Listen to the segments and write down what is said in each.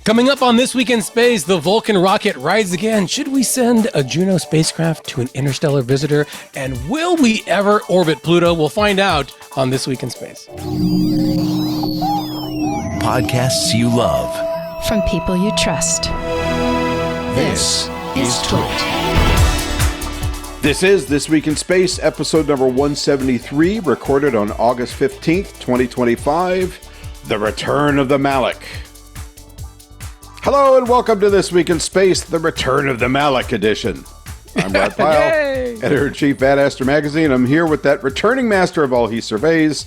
Coming up on This Week in Space, the Vulcan rocket rides again. Should we send a Juno spacecraft to an interstellar visitor? And will we ever orbit Pluto? We'll find out on This Week in Space. Podcasts you love. From people you trust. This is Twit. This is This Week in Space, episode number 173, recorded on August 15th, 2025, The Return of the Malik. Hello and welcome to This Week in Space, The Return of the Malik edition. I'm Rod Pyle, editor-in-chief at Astro Magazine. I'm here with that returning master of all he surveys,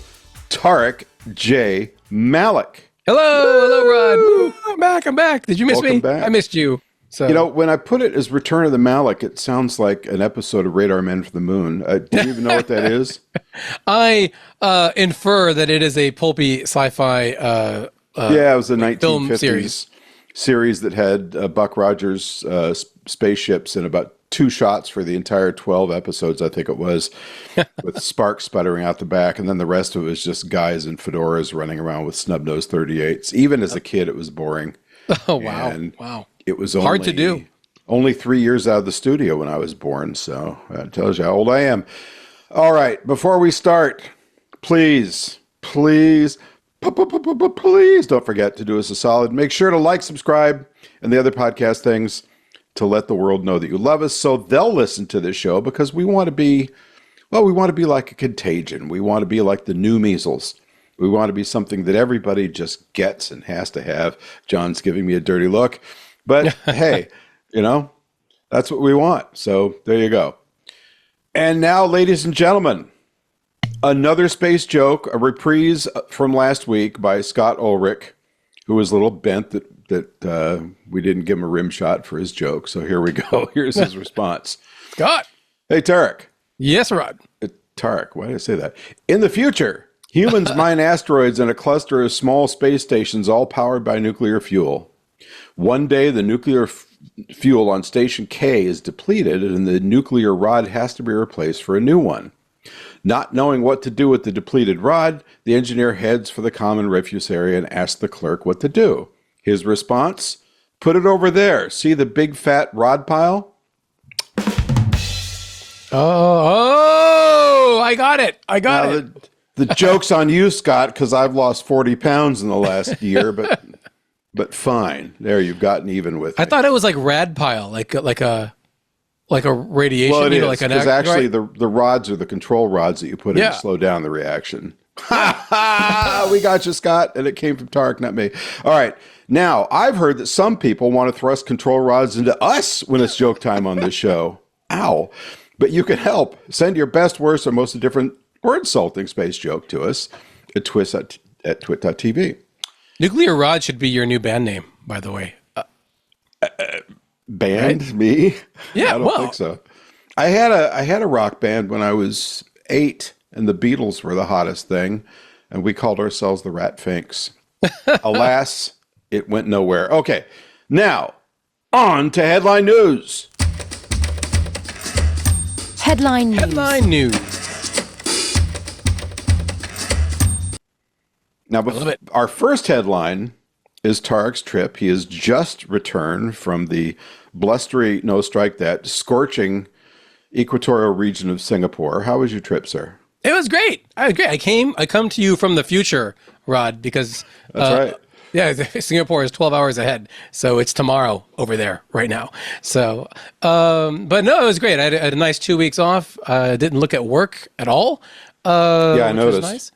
Tariq J. Malik. Hello, Rod. Woo, I'm back. Did you miss me? Back. I missed you. So. You know, when I put it as Return of the Malik, it sounds like an episode of Radar Men from the Moon. Do you even know what that is? I infer that it is a pulpy sci-fi yeah, it was a 1950s series that had Buck Rogers spaceships and about 2 shots for the entire 12 episodes, I think it was, with sparks sputtering out the back. And then the rest of it was just guys in fedoras running around with snub-nosed 38s. Even as a kid, it was boring. Oh, wow. And wow. It was hard to do. Only 3 years out of the studio when I was born, so that tells you how old I am. All right, before we start, please don't forget to do us a solid. Make sure to like, subscribe, and the other podcast things to let the world know that you love us, so they'll listen to this show, because we want to be like a contagion. We want to be like the new measles. We want to be something that everybody just gets and has to have. John's giving me a dirty look. But hey, you know, that's what we want. So there you go. And now, ladies and gentlemen, another space joke, a reprise from last week by Scott Ulrich, who was a little bent that we didn't give him a rim shot for his joke. So here we go. Here's his response. Scott. Hey, Tariq. Yes, Rod. Tariq, why did I say that? In the future, humans mine asteroids in a cluster of small space stations all powered by nuclear fuel. One day, the nuclear fuel on Station K is depleted, and the nuclear rod has to be replaced for a new one. Not knowing what to do with the depleted rod, the engineer heads for the common refuse area and asks the clerk what to do. His response? Put it over there. See the big fat rod pile? Oh, I got it. The joke's on you, Scott, because I've lost 40 pounds in the last year, but fine. There, you've gotten even with me. I thought it was like rad pile, like a radiation. Well, it is, like because actually the rods are the control rods that you put in to slow down the reaction. Ha ha! We got you, Scott, and it came from Tariq, not me. All right. Now, I've heard that some people want to thrust control rods into us when it's joke time on this show. Ow. But you can help. Send your best, worst, or most different or insulting space joke to us at twit.tv. Nuclear Rod should be your new band name, by the way. Band? Right? Me? Yeah, I don't think so. I had a rock band when I was 8, and the Beatles were the hottest thing, and we called ourselves the Rat Finks. Alas, it went nowhere. Okay, now, on to headline news. Headline news. Now, our first headline is Tariq's trip. He has just returned from the blustery, scorching equatorial region of Singapore. How was your trip, sir? It was great. I come to you from the future, Rod, because that's right. Yeah, Singapore is 12 hours ahead, so it's tomorrow over there right now. So, but no, it was great. I had a nice 2 weeks off. Didn't look at work at all. Yeah, I noticed. Was nice.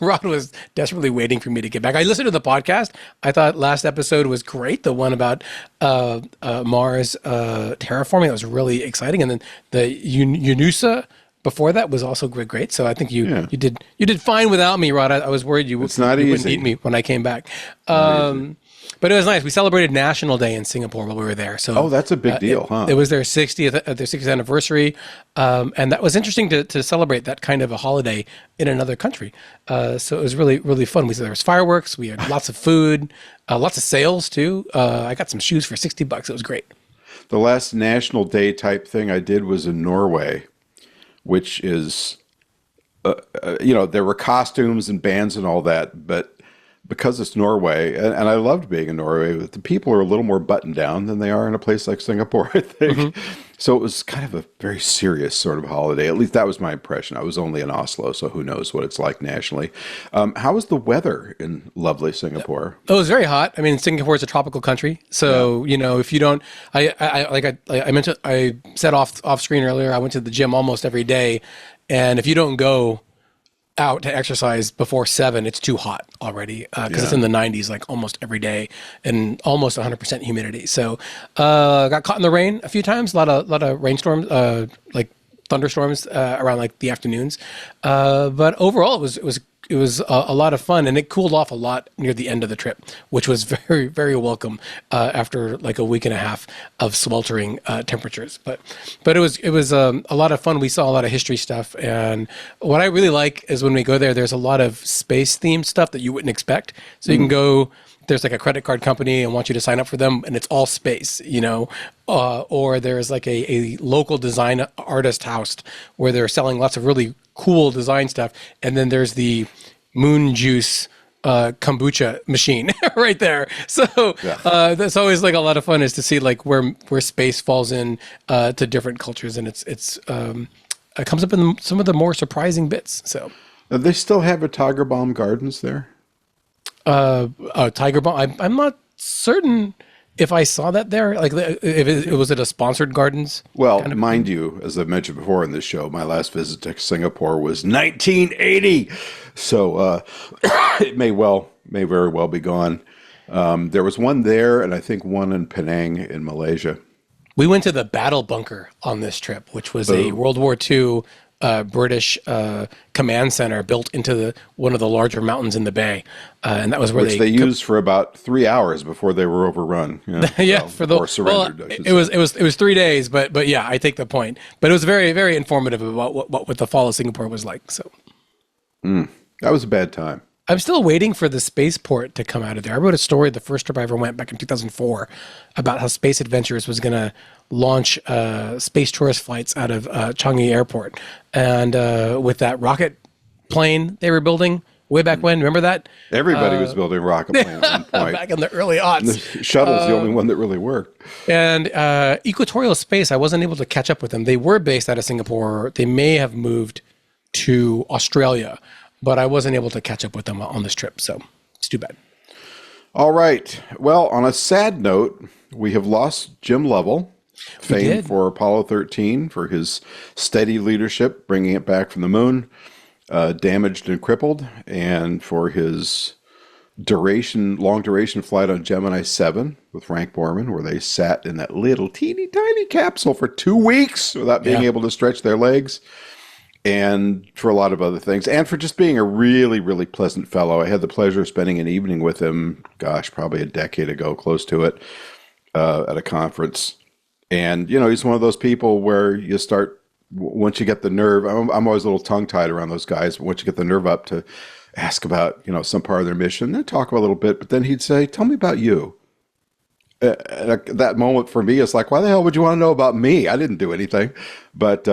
Rod was desperately waiting for me to get back. I listened to the podcast. I thought last episode was great. The one about Mars terraforming, that was really exciting. And then the UNUSA before that was also great. So I think you did fine without me, Rod. I was worried you wouldn't need me when I came back. But it was nice. We celebrated National Day in Singapore while we were there. So that's a big deal, huh? It was their 60th anniversary, and that was interesting to celebrate that kind of a holiday in another country. So it was really, really fun. There was fireworks. We had lots of food, lots of sales too. I got some shoes for $60. It was great. The last National Day type thing I did was in Norway, which is, there were costumes and bands and all that, but because it's Norway, and I loved being in Norway, but the people are a little more buttoned down than they are in a place like Singapore, I think. So it was kind of a very serious sort of holiday. At least that was my impression. I was only in Oslo, so who knows what it's like nationally. How was the weather in lovely Singapore? It was very hot. I mean, Singapore is a tropical country, so if you don't, I mentioned, I said off screen earlier, I went to the gym almost every day, and if you don't go out to exercise before 7, it's too hot already because it's in the 90s like almost every day and almost 100% humidity. So got caught in the rain a few times, a lot of rainstorms, like thunderstorms around like the afternoons. But overall, it was a lot of fun, and it cooled off a lot near the end of the trip, which was very, very welcome after like a week and a half of sweltering temperatures. But it was a lot of fun. We saw a lot of history stuff, and what I really like is when we go there, there's a lot of space themed stuff that you wouldn't expect. So you can go. There's like a credit card company and want you to sign up for them, and it's all space, or there's like a local design artist house where they're selling lots of really cool design stuff. And then there's the moon juice kombucha machine right there. So that's always like a lot of fun, is to see like where space falls in to different cultures, and it comes up in some of the more surprising bits. So They still have a Tiger Balm Gardens there? Tiger Balm. I'm not certain if I saw that there. Like, if it was at a sponsored gardens. Well, mind you, as I've mentioned before in this show, my last visit to Singapore was 1980, so it may very well be gone. There was one there, and I think one in Penang in Malaysia. We went to the Battle Bunker on this trip, which was a World War II British command center built into one of the larger mountains in the bay, and that was where they used for about 3 hours before they were overrun. Or surrendered. It was 3 days, but yeah, I take the point. But it was very, very informative about what the fall of Singapore was like. So that was a bad time. I'm still waiting for the spaceport to come out of there. I wrote a story the first trip I ever went back in 2004 about how Space Adventures was going to launch space tourist flights out of Changi Airport. And with that rocket plane they were building way back when, remember that? Everybody was building rocket planes at one point. Back in the early aughts. And the shuttle's the only one that really worked. And Equatorial Space, I wasn't able to catch up with them. They were based out of Singapore. They may have moved to Australia, but I wasn't able to catch up with them on this trip, so it's too bad. All right. Well, on a sad note, we have lost Jim Lovell, famed for Apollo 13, for his steady leadership, bringing it back from the moon, damaged and crippled, and for his long duration flight on Gemini 7 with Frank Borman, where they sat in that little teeny tiny capsule for 2 weeks without being able to stretch their legs. And for a lot of other things, and for just being a really, really pleasant fellow. I had the pleasure of spending an evening with him, probably a decade ago, close to it, at a conference. And, he's one of those people where you start, once you get the nerve, I'm always a little tongue-tied around those guys, but once you get the nerve up to ask about, some part of their mission, then talk about a little bit, but then he'd say, tell me about you. That moment for me is like, why the hell would you want to know about me? I didn't do anything. But,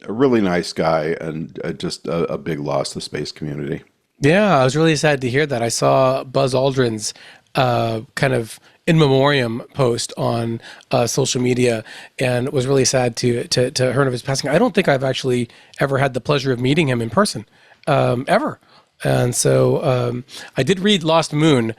a really nice guy, and just a big loss to the space community. Yeah, I was really sad to hear that. I saw Buzz Aldrin's kind of in memoriam post on social media, and was really sad to hear of his passing. I don't think I've actually ever had the pleasure of meeting him in person, ever. And so I did read Lost Moon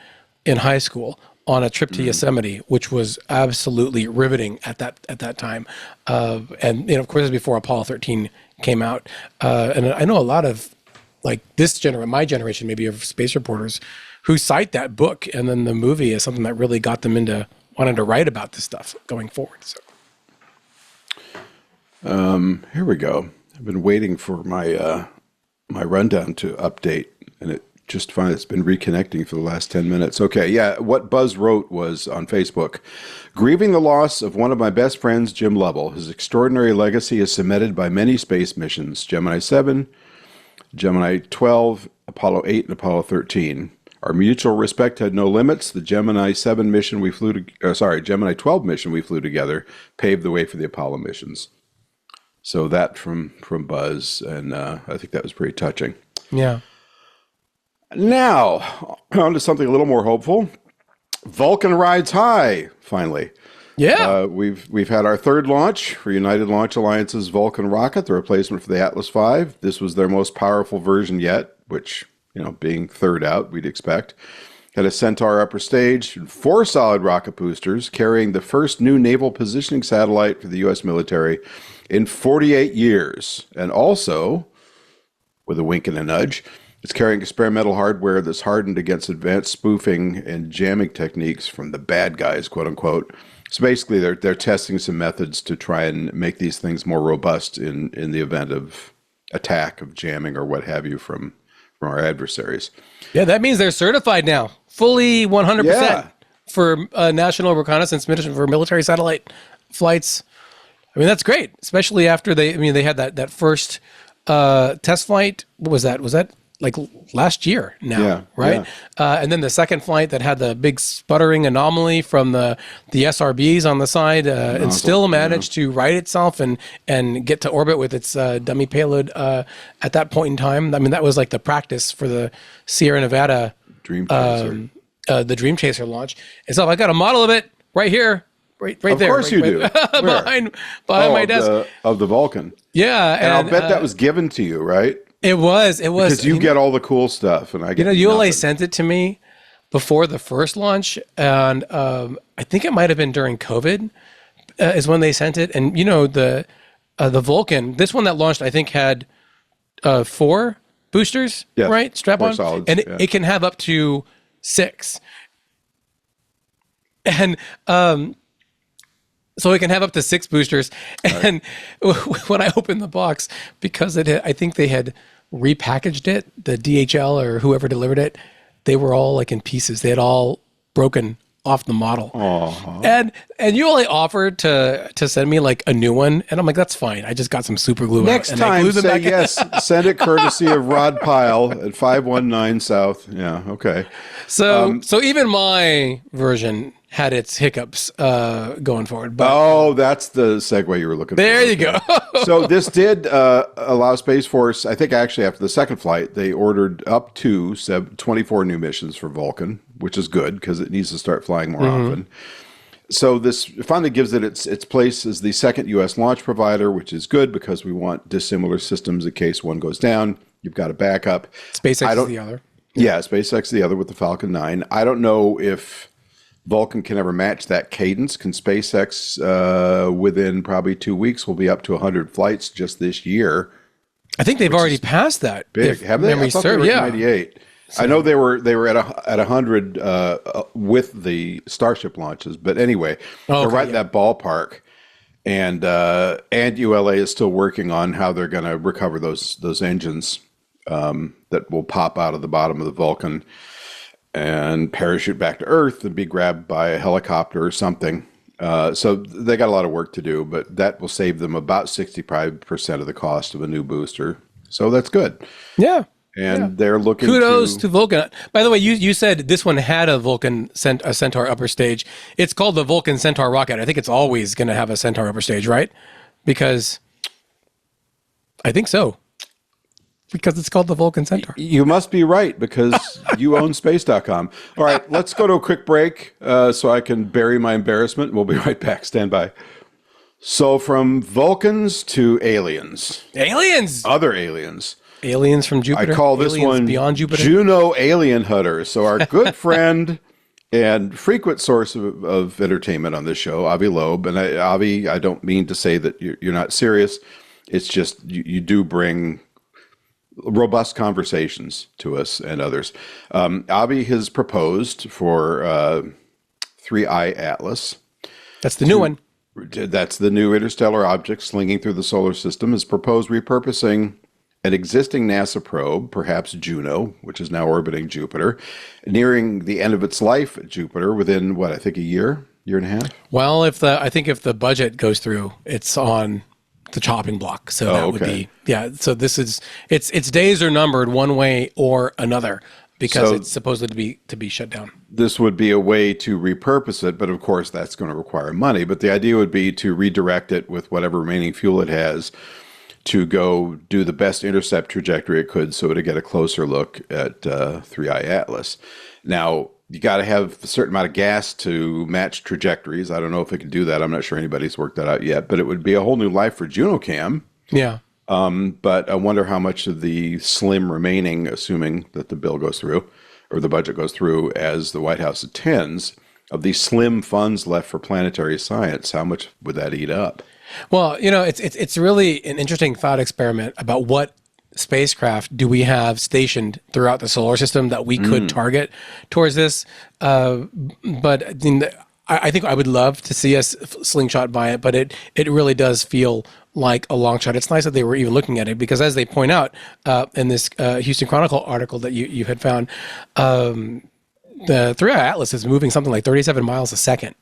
in high school on a trip to Yosemite, which was absolutely riveting at that time. And of course, it was before Apollo 13 came out. And I know a lot of like my generation, maybe, of space reporters who cite that book and then the movie as something that really got them into wanting to write about this stuff going forward. So here we go. I've been waiting for my my rundown to update, and it just fine. It's been reconnecting for the last 10 minutes. Okay, yeah, what Buzz wrote was on Facebook: grieving the loss of one of my best friends, Jim Lovell. His extraordinary legacy is cemented by many space missions: Gemini 7, Gemini 12, Apollo 8, and Apollo 13. Our mutual respect had no limits. The Gemini 7 mission we flew to, Gemini 12 mission we flew together paved the way for the Apollo missions. So that from Buzz, and I think that was pretty touching. Yeah. Now, on to something a little more hopeful. Vulcan rides high, finally. Yeah. We've had our third launch for United Launch Alliance's Vulcan rocket, the replacement for the Atlas V. This was their most powerful version yet, which, being third out, we'd expect. Had a Centaur upper stage, 4 solid rocket boosters, carrying the first new naval positioning satellite for the U.S. military in 48 years. And also, with a wink and a nudge, it's carrying experimental hardware that's hardened against advanced spoofing and jamming techniques from the bad guys, quote unquote. So basically, they're testing some methods to try and make these things more robust in the event of attack, of jamming, or what have you from our adversaries. Yeah, that means they're certified now, fully 100% for National Reconnaissance Mission for military satellite flights. I mean, that's great, especially after they had that first test flight. What was that? Was that like last year now, right? Yeah. And then the second flight that had the big sputtering anomaly from the SRBs on the side, and still managed to right itself and get to orbit with its dummy payload at that point in time. I mean, that was like the practice for the Sierra Nevada Dream Chaser, the Dream Chaser launch. And so I got a model of it right here. Right there. Of course you do. behind my desk. Of the Vulcan. Yeah. And I'll bet that was given to you, right? It was. Because you get all the cool stuff, and I get ULA sent it to me before the first launch, and I think it might have been during COVID is when they sent it. And the Vulcan, this one that launched, I think had 4 boosters, right? Strap 4 on, solids, and it can have up to 6, and so it can have up to 6 boosters. And when I opened the box, because I think they had repackaged it, the DHL or whoever delivered it, they were all like in pieces. They had all broken off the model. And you only offered to send me like a new one, and I'm like, that's fine. I just got some super glue. Next time, say yes. Send it courtesy of Rod Pyle at 519 South. Yeah, okay. So even my version had its hiccups going forward. But, that's the segue you were looking for. There you go. So this did allow Space Force, I think actually after the second flight, they ordered up to 24 new missions for Vulcan, which is good because it needs to start flying more often. So this finally gives it its place as the second U.S. launch provider, which is good because we want dissimilar systems in case one goes down. You've got a backup. SpaceX is the other. Yeah, SpaceX is the other with the Falcon 9. I don't know if Vulcan can ever match that cadence. Can SpaceX, within probably 2 weeks, will be up to 100 flights just this year? I think they've already passed that. Big, have they? I thought they were at 98. So, I know they were at 100 with the Starship launches, but anyway, they're right in that ballpark. And ULA is still working on how they're going to recover those engines that will pop out of the bottom of the Vulcan and parachute back to Earth and be grabbed by a helicopter or something. So they got a lot of work to do, but that will save them about 65% of the cost of a new booster. So that's good. Yeah. And they're looking Kudos to Vulcan. By the way, you said this one had a Vulcan a Centaur upper stage. It's called the Vulcan Centaur rocket. I think it's always going to have a Centaur upper stage, right? Because I think so. Because it's called the Vulcan Centaur. You must be right because you own space.com. All right, let's go to a quick break so I can bury my embarrassment. We'll be right back. Stand by. So from Vulcans to aliens. Aliens! Other aliens. Aliens from Jupiter. I call this one beyond Jupiter. Juno Alien Hunter. So our good friend and frequent source of entertainment on this show, Avi Loeb. And Avi, I don't mean to say that you're not serious. It's just you do bring robust conversations to us and others. Avi has proposed for 3I Atlas. That's the new one. That's the new interstellar object slinging through the solar system. Has proposed repurposing an existing NASA probe, perhaps Juno, which is now orbiting Jupiter, nearing the end of its life at Jupiter within, what, I think a year and a half? Well, I think if the budget goes through, it's on the chopping block. So that would be, so this is, its days are numbered one way or another because it's supposed to be shut down. This would be a way to repurpose it, but of course that's going to require money. But the idea would be to redirect it with whatever remaining fuel it has to go do the best intercept trajectory it could so to get a closer look at 3i Atlas. Now, you got to have a certain amount of gas to match trajectories. I don't know if it can do that. I'm not sure anybody's worked that out yet, but it would be a whole new life for Juno Cam. Yeah. But I wonder how much of the slim remaining, assuming that the bill goes through or the budget goes through as the White House intends, of these slim funds left for planetary science, how much would that eat up? Well, it's really an interesting thought experiment about what spacecraft do we have stationed throughout the solar system that we could target towards this. But I think I would love to see us slingshot by it, but it really does feel like a long shot. It's nice that they were even looking at it because, as they point out in this Houston Chronicle article that you had found, the 3i Atlas is moving something like 37 miles a second,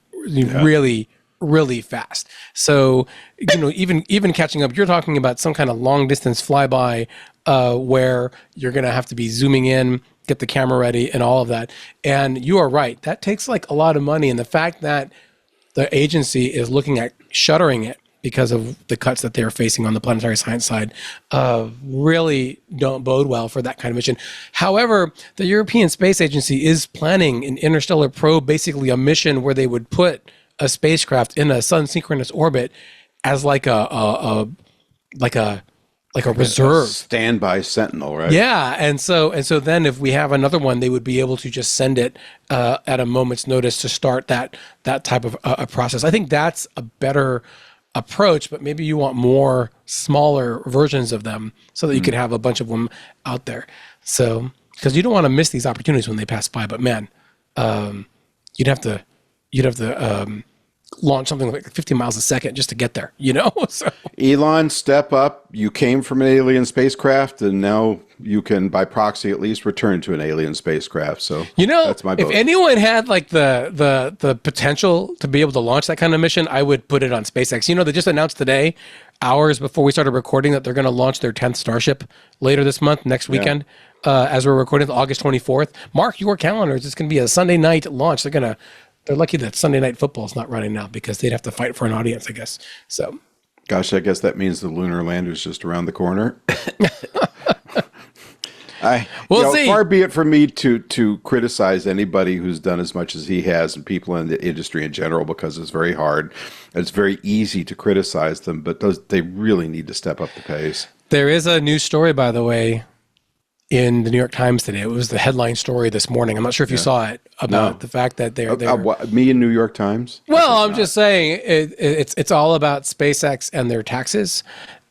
really fast. So, even catching up, you're talking about some kind of long distance flyby where you're going to have to be zooming in, get the camera ready and all of that. And you are right. That takes like a lot of money. And the fact that the agency is looking at shuttering it because of the cuts that they're facing on the planetary science side really don't bode well for that kind of mission. However, the European Space Agency is planning an interstellar probe, basically a mission where they would put a spacecraft in a sun-synchronous orbit as like a reserve standby sentinel, right? Yeah, and so then if we have another one, they would be able to just send it at a moment's notice to start that type of a process. I think that's a better approach, but maybe you want more smaller versions of them so that you could have a bunch of them out there. So because you don't want to miss these opportunities when they pass by. But man, you'd have to launch something like 50 miles a second just to get there, So Elon, step up. You came from an alien spacecraft, and now you can, by proxy at least, return to an alien spacecraft. So that's my vote. If anyone had like the potential to be able to launch that kind of mission, I would put it on SpaceX. They just announced today, hours before we started recording, that they're going to launch their 10th Starship later this month, next weekend. As we're recording, August 24th. Mark your calendars. It's going to be a Sunday night launch. They're lucky that Sunday Night Football is not running now because they'd have to fight for an audience, I guess. So, gosh, I guess that means the lunar lander is just around the corner. We'll see. Far be it from me to criticize anybody who's done as much as he has and people in the industry in general, because it's very hard. It's very easy to criticize them, but they really need to step up the pace. There is a news story, by the way, in the New York Times today. It was the headline story this morning. I'm not sure if you saw it, about the fact that they're me in New York Times. Well, I'm just saying it's all about SpaceX and their taxes,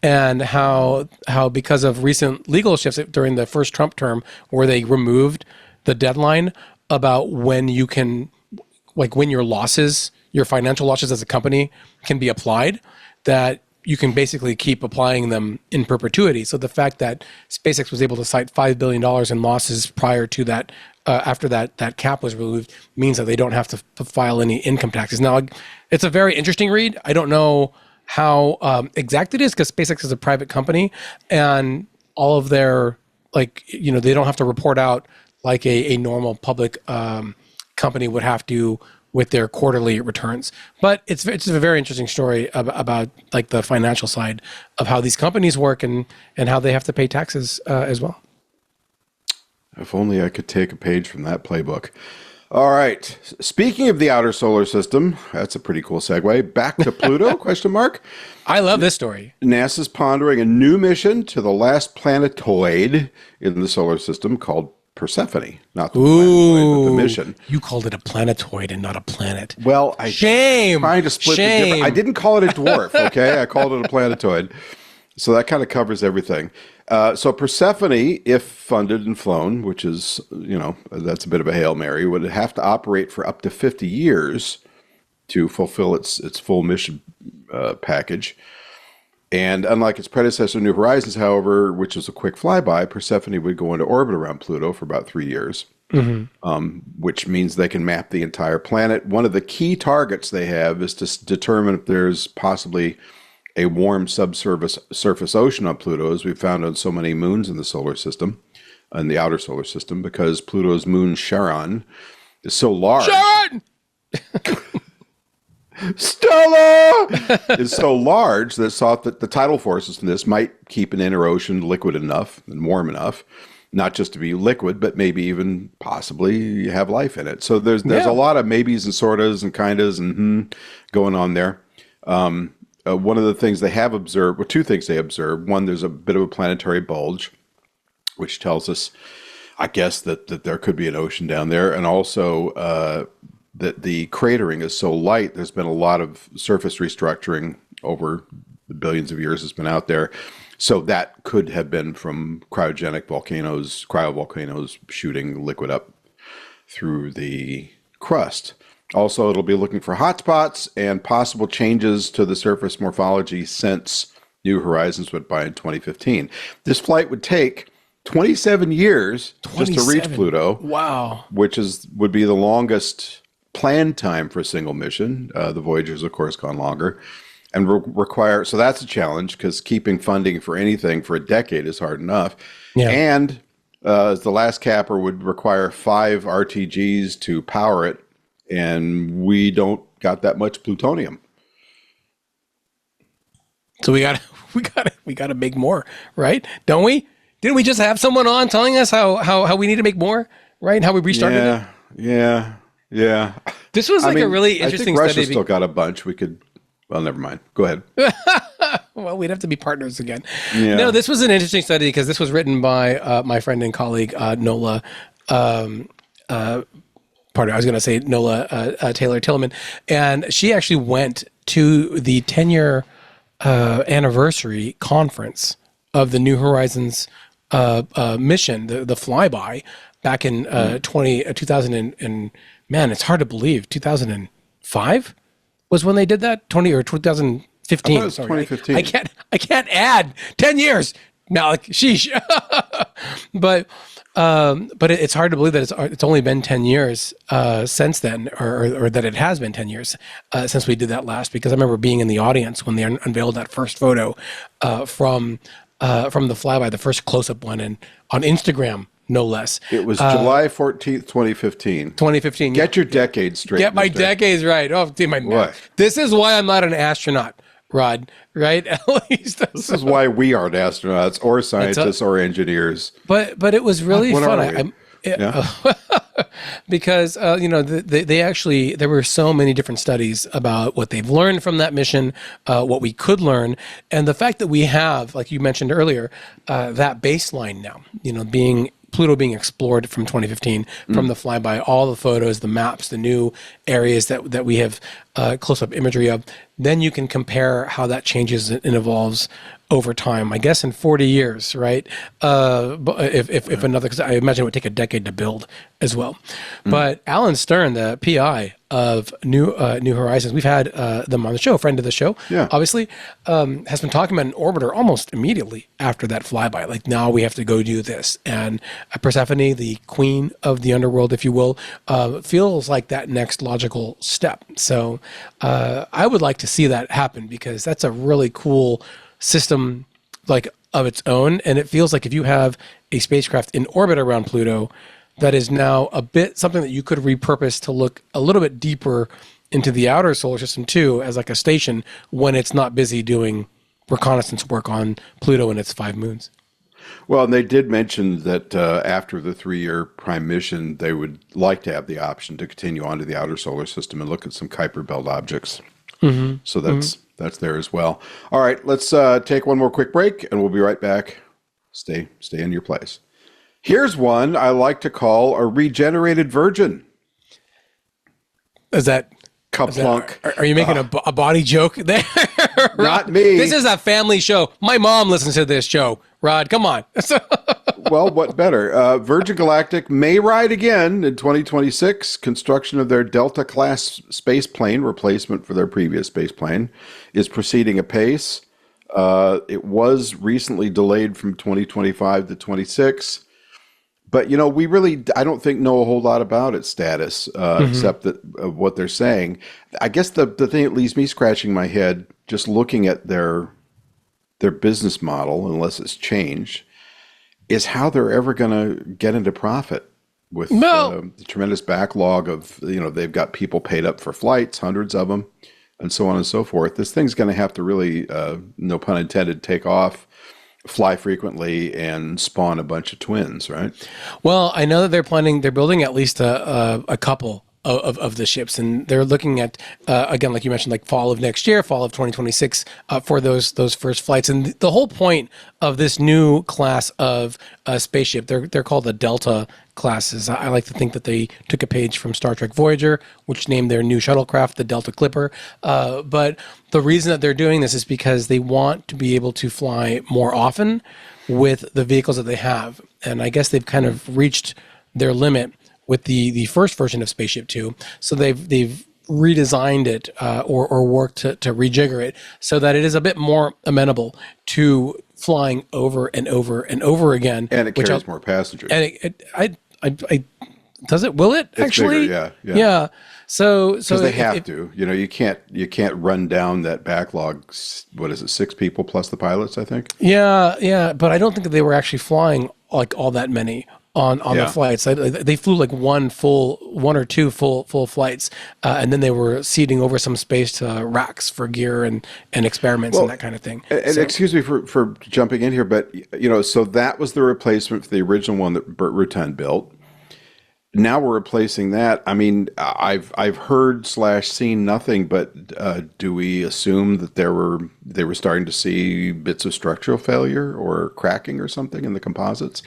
and how because of recent legal shifts during the first Trump term, where they removed the deadline about when you can, like when your financial losses as a company can be applied, that you can basically keep applying them in perpetuity. So the fact that SpaceX was able to cite $5 billion in losses prior to that, after that cap was removed, means that they don't have to file any income taxes. Now, it's a very interesting read. I don't know how exact it is, because SpaceX is a private company, and all of their, they don't have to report out like a normal public company would have to with their quarterly returns. But it's a very interesting story about like the financial side of how these companies work and how they have to pay taxes as well. If only I could take a page from that playbook. All right. Speaking of the outer solar system, that's a pretty cool segue. Back to Pluto, question mark. I love this story. NASA's pondering a new mission to the last planetoid in the solar system called Persephone, not the planetoid, but the mission. You called it a planetoid and not a planet. Well, Shame. Trying to split the difference. I didn't call it a dwarf, okay? I called it a planetoid. So that kind of covers everything. So Persephone, if funded and flown, which is, that's a bit of a Hail Mary, would have to operate for up to 50 years to fulfill its full mission package. And unlike its predecessor, New Horizons, however, which was a quick flyby, Persephone would go into orbit around Pluto for about 3 years, which means they can map the entire planet. One of the key targets they have is to determine if there's possibly a warm surface ocean on Pluto, as we've found on so many moons in the solar system, in the outer solar system, because Pluto's moon Charon is so large. Charon! Stella is so large that it's thought that the tidal forces in this might keep an inner ocean liquid enough and warm enough, not just to be liquid, but maybe even possibly have life in it. So there's a lot of maybes and sortas and kindas and going on there. One of the things they have observed, well, two things they observed. One, there's a bit of a planetary bulge, which tells us, I guess, that there could be an ocean down there. And also that the cratering is so light, there's been a lot of surface restructuring over the billions of years it's been out there. So that could have been from cryogenic volcanoes, cryovolcanoes shooting liquid up through the crust. Also, it'll be looking for hotspots and possible changes to the surface morphology since New Horizons went by in 2015. This flight would take 27 years just to reach Pluto. Wow. Which would be the longest planned time for a single mission. The Voyager's, of course, gone longer. And require, so that's a challenge because keeping funding for anything for a decade is hard enough. Yeah. And the last capper would require 5 RTGs to power it, and we don't got that much plutonium. So we gotta make more, right? Don't we? Didn't we just have someone on telling us how we need to make more, right? How we restarted it? Yeah. This was a really interesting I think study. Russia still got a bunch. We could. Well, never mind. Go ahead. Well, we'd have to be partners again. Yeah. No, this was an interesting study because this was written by my friend and colleague Nola. Pardon, I was going to say Nola Taylor Tillman, and she actually went to the 10-year anniversary conference of the New Horizons mission, the flyby, back in 2000 and man, it's hard to believe 2005 was when they did that. 2015. I thought it was 2015. I can't add 10 years. Malik, sheesh. but it's hard to believe that it's only been 10 years since then, or that it has been 10 years since we did that last. Because I remember being in the audience when they unveiled that first photo from the flyby, the first close-up one, and on Instagram, no less. It was July 14th, 2015. 2015. Get your decades straight. Get my decades right. Oh, this is why I'm not an astronaut, Rod. Right? At least this is why we aren't astronauts or scientists or engineers. But it was really fun. Because they actually, there were so many different studies about what they've learned from that mission, what we could learn, and the fact that we have, like you mentioned earlier, that baseline now, Pluto being explored from 2015, from the flyby, all the photos, the maps, the new areas that we have close-up imagery of. Then you can compare how that changes and evolves over time. I guess in 40 years, right? If another, because I imagine it would take a decade to build as well. But Alan Stern, the PI of New Horizons, we've had them on the show, a friend of the show, obviously, has been talking about an orbiter almost immediately after that flyby. Like, now we have to go do this. And Persephone, the queen of the underworld, if you will, feels like that next logical step. So I would like to see that happen, because that's a really cool system, like, of its own. And it feels like if you have a spacecraft in orbit around Pluto, that is now a bit something that you could repurpose to look a little bit deeper into the outer solar system too, as like a station when it's not busy doing reconnaissance work on Pluto and its 5 moons. Well, and they did mention that after the 3-year prime mission, they would like to have the option to continue on to the outer solar system and look at some Kuiper Belt objects. So that's there as well. All right, let's take one more quick break, and we'll be right back. Stay in your place. Here's one I like to call a regenerated virgin. Is that Kaplunk? Are you making a body joke there? Not me. This is a family show. My mom listens to this show. Rod, come on. Well, what better? Virgin Galactic may ride again in 2026. Construction of their Delta-class spaceplane, replacement for their previous spaceplane, is proceeding apace. It was recently delayed from 2025 to 26. But, we really, I don't think, know a whole lot about its status, except that what they're saying. I guess the thing that leaves me scratching my head, just looking at their business model, unless it's changed, is how they're ever going to get into profit with the tremendous backlog of, they've got people paid up for flights, hundreds of them. and so on and so forth. This thing's going to have to really, no pun intended, take off, fly frequently, and spawn a bunch of twins, right? Well, I know that they're building at least a couple of the ships, and they're looking at again, like you mentioned, like fall of next year, fall of 2026 for those first flights. And the whole point of this new class of spaceship, they're called the Delta classes. I like to think that they took a page from Star Trek Voyager, which named their new shuttlecraft the Delta Clipper. But the reason that they're doing this is because they want to be able to fly more often with the vehicles that they have, and I guess they've kind of reached their limit with the first version of Spaceship Two. So they've redesigned it or worked to rejigger it so that it is a bit more amenable to flying over and over and over again. And it carries more passengers. And I does it? Will it It's actually? bigger, yeah. Yeah. So Because they have to. You know, you can't run down that backlog. What is it? 6 people plus the pilots, I think. Yeah. But I don't think that they were actually flying like all that many on the flights. They flew like one or two full flights, and then they were seeding over some space to racks for gear and experiments and that kind of thing. And excuse me for jumping in here, but you know, so that was the replacement for the original one that Burt Rutan built. Now we're replacing that. I mean, I've heard / seen nothing, but do we assume that they were starting to see bits of structural failure or cracking or something in the composites?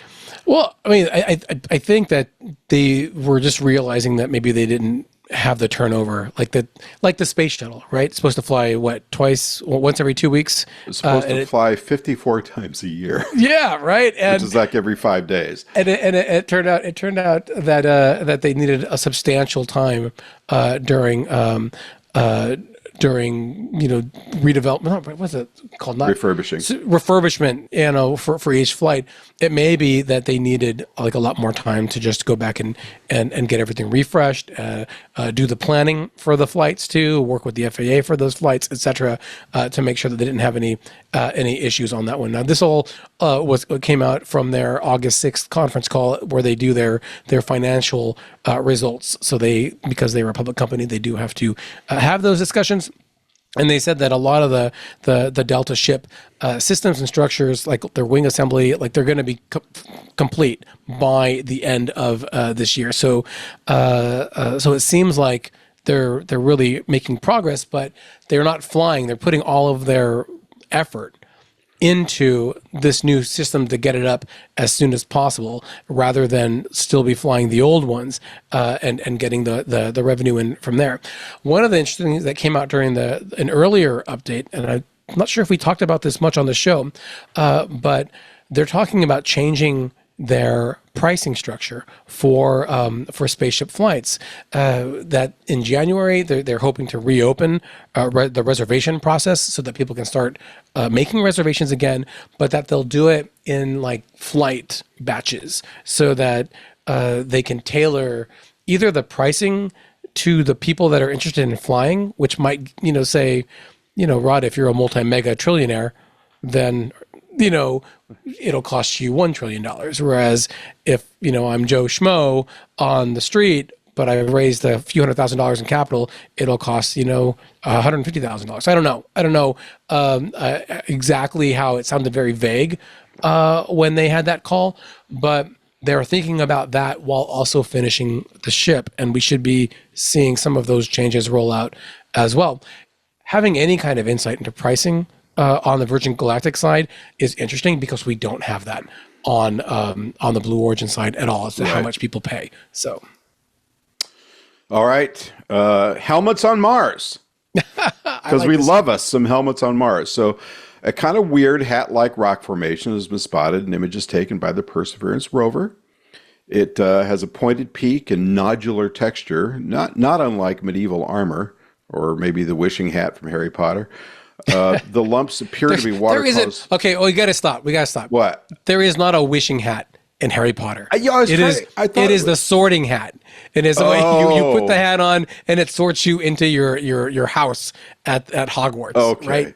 Well, I mean, I think that they were just realizing that maybe they didn't have the turnover like the space shuttle, right? It's supposed to fly once every 2 weeks. It's supposed to fly 54 times a year. Yeah, right. And which is like every 5 days. And it turned out that they needed a substantial time during redevelopment. What's it called? Not refurbishment. You know, for each flight. It may be that they needed like a lot more time to just go back and get everything refreshed, do the planning for the flights too, work with the FAA for those flights, etc., to make sure that they didn't have any issues on that one. Now, this all came out from their August 6th conference call where they do their financial results. So because they were a public company, they do have to have those discussions. And they said that a lot of the Delta ship systems and structures, like their wing assembly, like they're going to be complete by the end of this year. So it seems like they're really making progress, but they're not flying. They're putting all of their effort into this new system to get it up as soon as possible, rather than still be flying the old ones and getting the revenue in from there. One of the interesting things that came out during an earlier update, and I'm not sure if we talked about this much on the show, but they're talking about changing their pricing structure for spaceship flights. That in January they're hoping to reopen the reservation process so that people can start making reservations again, but that they'll do it in like flight batches so that they can tailor either the pricing to the people that are interested in flying, which might say, Rod, if you're a multi-mega trillionaire, then it'll cost you $1 trillion. Whereas if, I'm Joe Schmo on the street, but I raised a few $100,000 in capital, it'll cost, $150,000. I don't know exactly how it sounded very vague when they had that call, but they're thinking about that while also finishing the ship. And we should be seeing some of those changes roll out as well. Having any kind of insight into pricing on the Virgin Galactic side is interesting because we don't have that on the Blue Origin side at all as to how much people pay. So, all right, helmets on Mars, because we love us some helmets on Mars. So, a kind of weird hat-like rock formation has been spotted in images taken by the Perseverance rover. It has a pointed peak and nodular texture, not unlike medieval armor or maybe the wishing hat from Harry Potter. The lumps appear to be water close. Okay, we got to stop. What? There is not a wishing hat in Harry Potter. It is the sorting hat. It is you put the hat on and it sorts you into your house at Hogwarts. Okay. Right?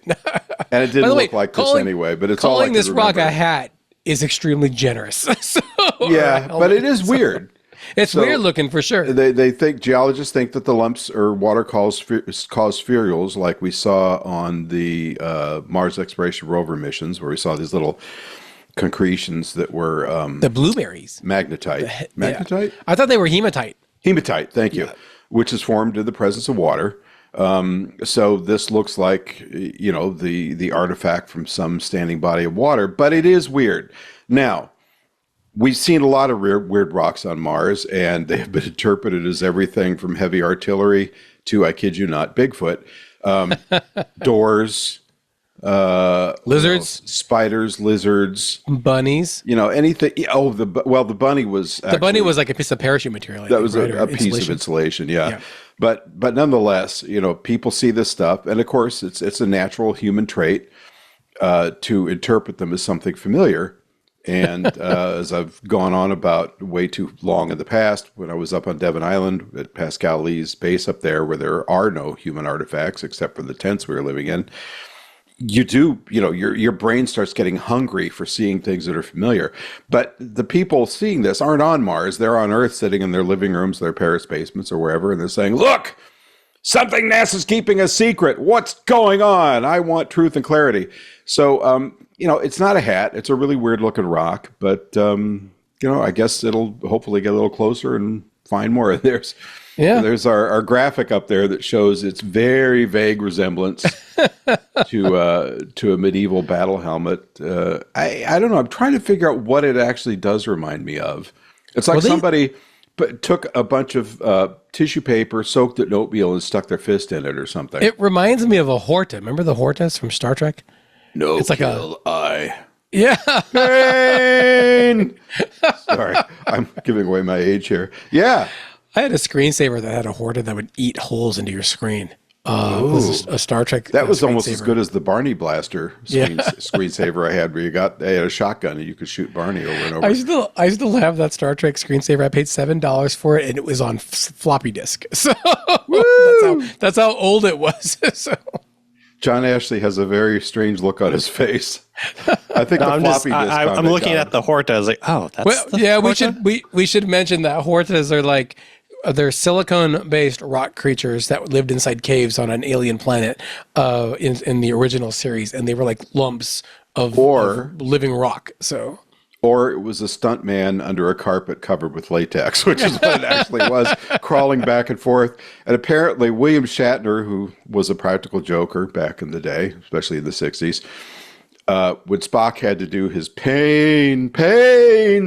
And it didn't look like this anyway, but it's all I can this remember. rock a hat is extremely generous. So, yeah, but it is weird. It's weird looking for sure. They think, geologists think that the lumps or water cause spherules like we saw on the Mars exploration rover missions, where we saw these little concretions that were the blueberries. Magnetite. Magnetite? Yeah. I thought they were hematite. Hematite, thank you, which is formed in the presence of water. So this looks like, the artifact from some standing body of water, but it is weird. Now, we've seen a lot of weird rocks on Mars, and they have been interpreted as everything from heavy artillery to, I kid you not, Bigfoot, doors, lizards, spiders, lizards, bunnies, anything. Oh, the bunny was like a piece of parachute material. That was a piece of insulation. Yeah. But nonetheless, people see this stuff, and of course, it's a natural human trait to interpret them as something familiar. And as I've gone on about way too long in the past, when I was up on Devon Island at Pascal Lee's base up there, where there are no human artifacts except for the tents we were living in, your brain starts getting hungry for seeing things that are familiar. But the people seeing this aren't on Mars. They're on Earth, sitting in their living rooms, their Paris basements or wherever, and they're saying, look, something NASA's keeping a secret. What's going on? I want truth and clarity. So, it's not a hat. It's a really weird looking rock, but, I guess it'll hopefully get a little closer and find more. There's our graphic up there that shows its very vague resemblance to a medieval battle helmet. I don't know. I'm trying to figure out what it actually does remind me of. It's like somebody took a bunch of tissue paper, soaked it in oatmeal, and stuck their fist in it or something. It reminds me of a Horta. Remember the Hortas from Star Trek? No, it's like eye. Yeah. Pain! Sorry, I'm giving away my age here. Yeah. I had a screensaver that had a Horta that would eat holes into your screen. It was a Star Trek. That was almost as good as the Barney blaster screensaver I had, where you had a shotgun and you could shoot Barney over and over. I still have that Star Trek screensaver. I paid $7 for it, and it was on floppy disk. So that's how old it was. So. John Ashley has a very strange look on his face. I think the floppy disk. I'm looking at the Horta. I was like, oh, that's Horta? We should mention that Hortas are like they're silicone-based rock creatures that lived inside caves on an alien planet in the original series, and they were like lumps of living rock. Or it was a stunt man under a carpet covered with latex, which is what it actually was, crawling back and forth. And apparently William Shatner, who was a practical joker back in the day, especially in the 60s, when Spock had to do his pain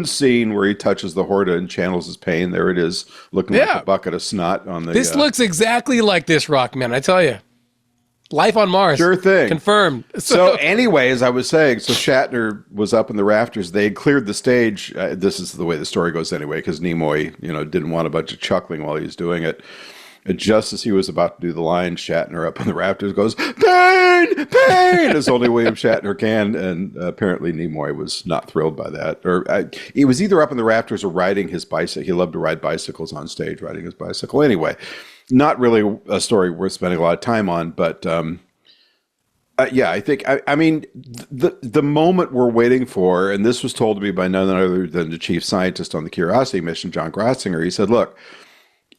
scene where he touches the Horta and channels his pain, there it is, looking like a bucket of snot on the... This looks exactly like this rock, man, I tell you. Life on Mars. Sure thing. Confirmed. So anyway, as I was saying, so Shatner was up in the rafters. They had cleared the stage. This is the way the story goes anyway, because Nimoy, didn't want a bunch of chuckling while he was doing it. And just as he was about to do the line, Shatner up in the rafters goes, pain, pain, as only William Shatner can. And apparently Nimoy was not thrilled by that. Or he was either up in the rafters or riding his bicycle. He loved to ride bicycles on stage, riding his bicycle. Anyway, not really a story worth spending a lot of time on, but I think, the moment we're waiting for, and this was told to me by none other than the chief scientist on the Curiosity mission, John Grotzinger. He said, look,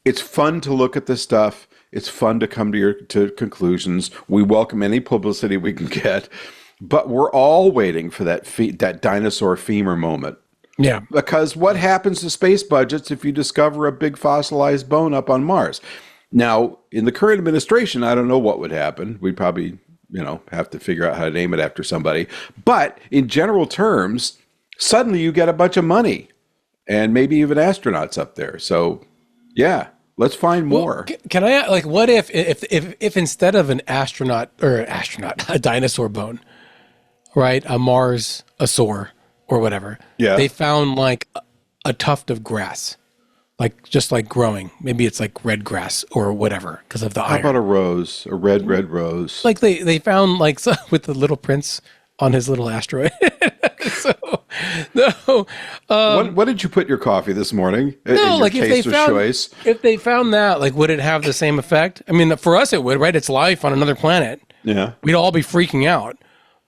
it's fun to look at this stuff. It's fun to come to conclusions. We welcome any publicity we can get, but we're all waiting for that dinosaur femur moment. Yeah. Because what happens to space budgets if you discover a big fossilized bone up on Mars? Now, in the current administration, I don't know what would happen. We'd probably, have to figure out how to name it after somebody. But in general terms, suddenly you get a bunch of money and maybe even astronauts up there. So, yeah, let's find more. Well, can I, what if instead of a dinosaur bone, right, a Mars-asaur or whatever, they found a tuft of grass. Just growing. Maybe it's red grass or whatever because of the iron. How about a rose, a red rose? They found with the little prince on his little asteroid. What did you put in your coffee this morning? If they found that, would it have the same effect? I mean, for us it would, right? It's life on another planet. Yeah. We'd all be freaking out.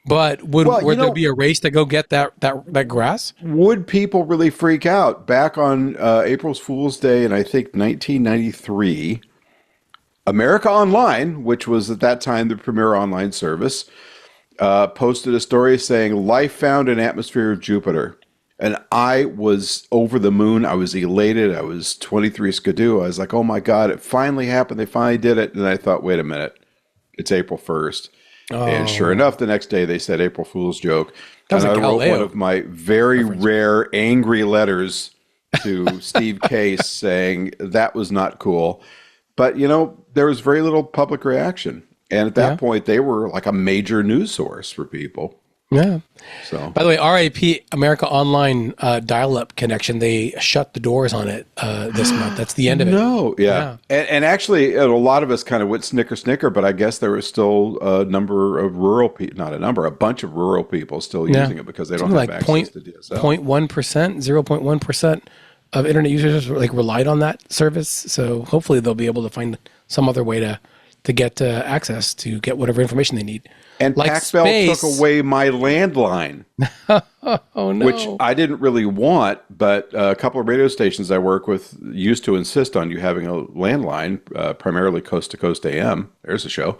But would there be a race to go get that grass? Would people really freak out? Back on April Fool's Day in, I think, 1993, America Online, which was at that time the premier online service, posted a story saying, life found in atmosphere of Jupiter. And I was over the moon. I was elated. I was 23 skidoo. I was like, oh my God, it finally happened. They finally did it. And I thought, wait a minute, it's April 1st. Oh. And sure enough, the next day they said April Fool's joke. And I wrote one of my very rare angry letters to Steve Case saying that was not cool. But, there was very little public reaction. And at that point, they were like a major news source for people. Yeah. So, by the way, RIP America Online dial-up connection. They shut the doors on it this month. That's the end of it. No, yeah. And actually, a lot of us kind of went snicker, but I guess there was still a number of rural people, a bunch of rural people still using it because they don't have access to DSL. 0.1% of internet users relied on that service. So hopefully they'll be able to find some other way to get access to get whatever information they need. And Pac-Bell took away my landline, oh no! Which I didn't really want, but a couple of radio stations I work with used to insist on you having a landline, primarily Coast to Coast AM. There's a show.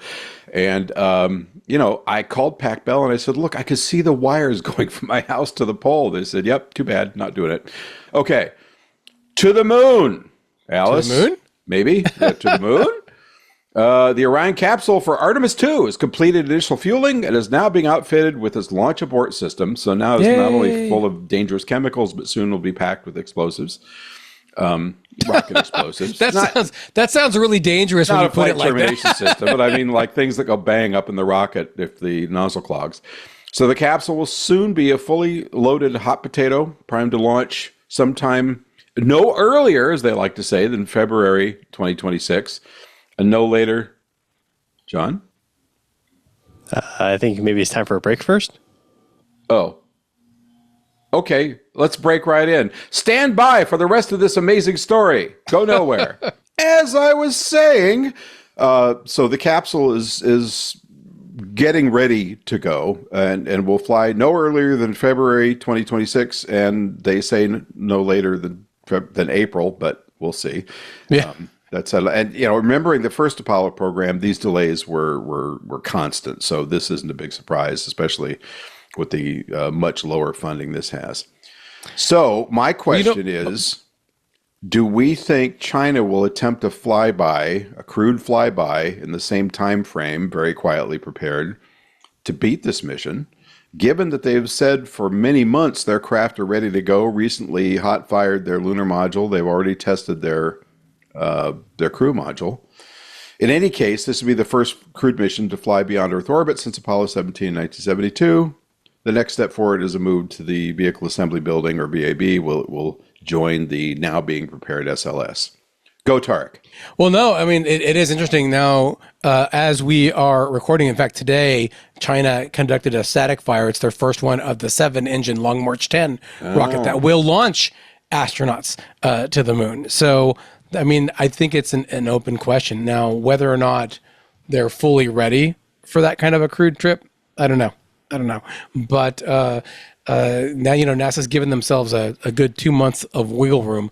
And, I called Pac-Bell and I said, look, I could see the wires going from my house to the pole. They said, yep, too bad, not doing it. Okay, to the moon, Alice. To the moon? Maybe, to the moon? The Orion capsule for Artemis 2 has completed initial fueling and is now being outfitted with its launch abort system. So now it's not only full of dangerous chemicals, but soon will be packed with explosives, rocket explosives. That sounds really dangerous when you put it like that. Not a flight termination system, but I mean like things that go bang up in the rocket if the nozzle clogs. So the capsule will soon be a fully loaded hot potato, primed to launch sometime no earlier, as they like to say, than February 2026. And no later, John? I think maybe it's time for a break first. Oh. Okay, let's break right in. Stand by for the rest of this amazing story. Go nowhere. As I was saying, so the capsule is getting ready to go and will fly no earlier than February 2026, and they say no later than April, but we'll see. Yeah. That's and remembering the first Apollo program, these delays were constant. So this isn't a big surprise, especially with the much lower funding this has. So my question is, do we think China will attempt a crewed flyby in the same time frame, very quietly prepared, to beat this mission? Given that they've said for many months their craft are ready to go, recently hot-fired their lunar module, they've already tested their crew module. In any case, this will be the first crewed mission to fly beyond Earth orbit since Apollo 17 in 1972. The next step forward is a move to the Vehicle Assembly Building, or VAB. It will join the now being prepared SLS. Go, Tariq. Well, no, I mean, it is interesting now, as we are recording. In fact, today, China conducted a static fire. It's their first one of the 7-engine Long March 10 rocket that will launch astronauts to the moon. So, I mean, I think it's an open question. Now, whether or not they're fully ready for that kind of a crewed trip, I don't know. But now, NASA's given themselves a good 2 months of wiggle room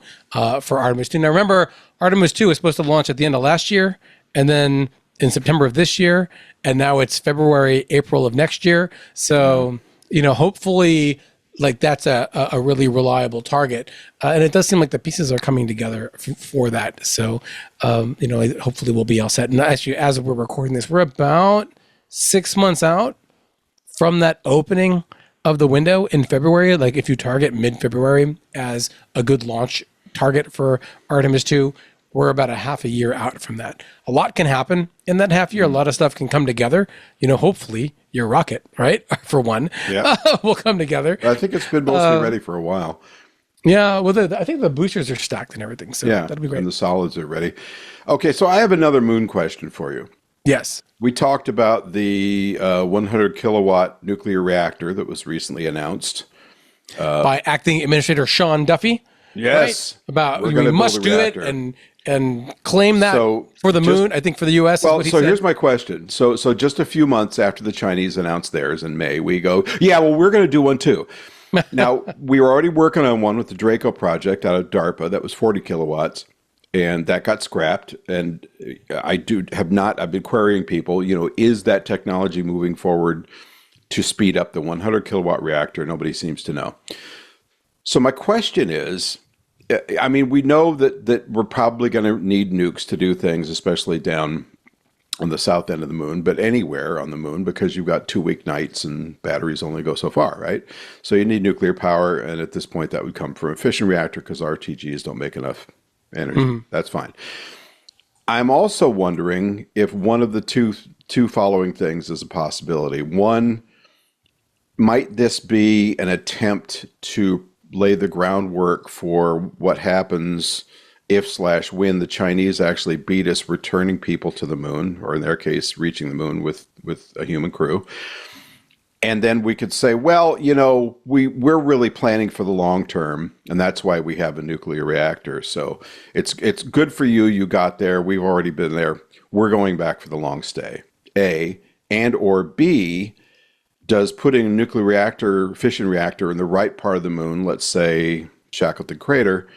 for Artemis 2. Now, remember, Artemis 2 was supposed to launch at the end of last year, and then in September of this year, and now it's February, April of next year. So, hopefully, that's a really reliable target. And it does seem like the pieces are coming together for that. So, hopefully we'll be all set. And actually, as we're recording this, we're about 6 months out from that opening of the window in February. Like if you target mid-February as a good launch target for Artemis 2, we're about a half a year out from that. A lot can happen in that half year. A lot of stuff can come together. Hopefully your rocket, right? For one, will come together. I think it's been mostly ready for a while. Yeah, well, I think the boosters are stacked and everything, so that'll be great. And the solids are ready. Okay, so I have another moon question for you. Yes. We talked about the 100 kilowatt nuclear reactor that was recently announced. By Acting Administrator Sean Duffy. Yes. Right? About we must do it, and and claim that for the moon. I think for the U.S. Well, is what he so said. here's my question. So just a few months after the Chinese announced theirs in May, we go, yeah, well, we're going to do one too. Now, we were already working on one with the Draco project out of DARPA that was 40 kilowatts, and that got scrapped. And I've been querying people, is that technology moving forward to speed up the 100 kilowatt reactor? Nobody seems to know. So my question is, I mean, we know that we're probably going to need nukes to do things, especially down on the south end of the moon, but anywhere on the moon, because you've got 2 weeknights and batteries only go so far, right? So you need nuclear power, and at this point that would come from a fission reactor because RTGs don't make enough energy. Mm-hmm. That's fine. I'm also wondering if one of the two following things is a possibility. One, might this be an attempt to lay the groundwork for what happens if/when the Chinese actually beat us returning people to the moon, or in their case, reaching the moon with a human crew? And then we could say, well, we're really planning for the long term, and that's why we have a nuclear reactor. So it's good for you. You got there. We've already been there. We're going back for the long stay. A, and or B, does putting a nuclear reactor, fission reactor in the right part of the moon, let's say Shackleton Crater,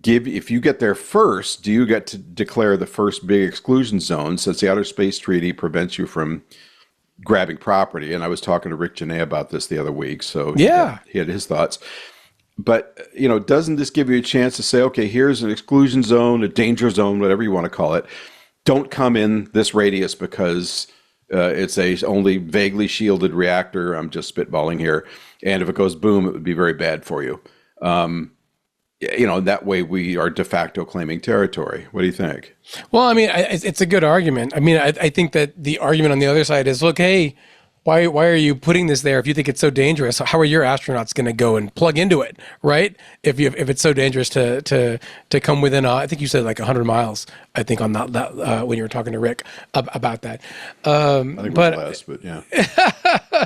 if you get there first, do you get to declare the first big exclusion zone, since the Outer Space Treaty prevents you from grabbing property? And I was talking to Rick Janae about this the other week, so yeah, he had his thoughts. But, doesn't this give you a chance to say, okay, here's an exclusion zone, a danger zone, whatever you want to call it. Don't come in this radius because it's a only vaguely shielded reactor. I'm just spitballing here. And if it goes boom, it would be very bad for you. That way we are de facto claiming territory. What do you think? Well, I mean, it's a good argument. I mean, I think that the argument on the other side is, look, hey, why are you putting this there if you think it's so dangerous? How are your astronauts going to go and plug into it, right? If it's so dangerous to come within, I think you said like 100 miles, I think, on that when you were talking to Rick about that. I think it was less, but yeah.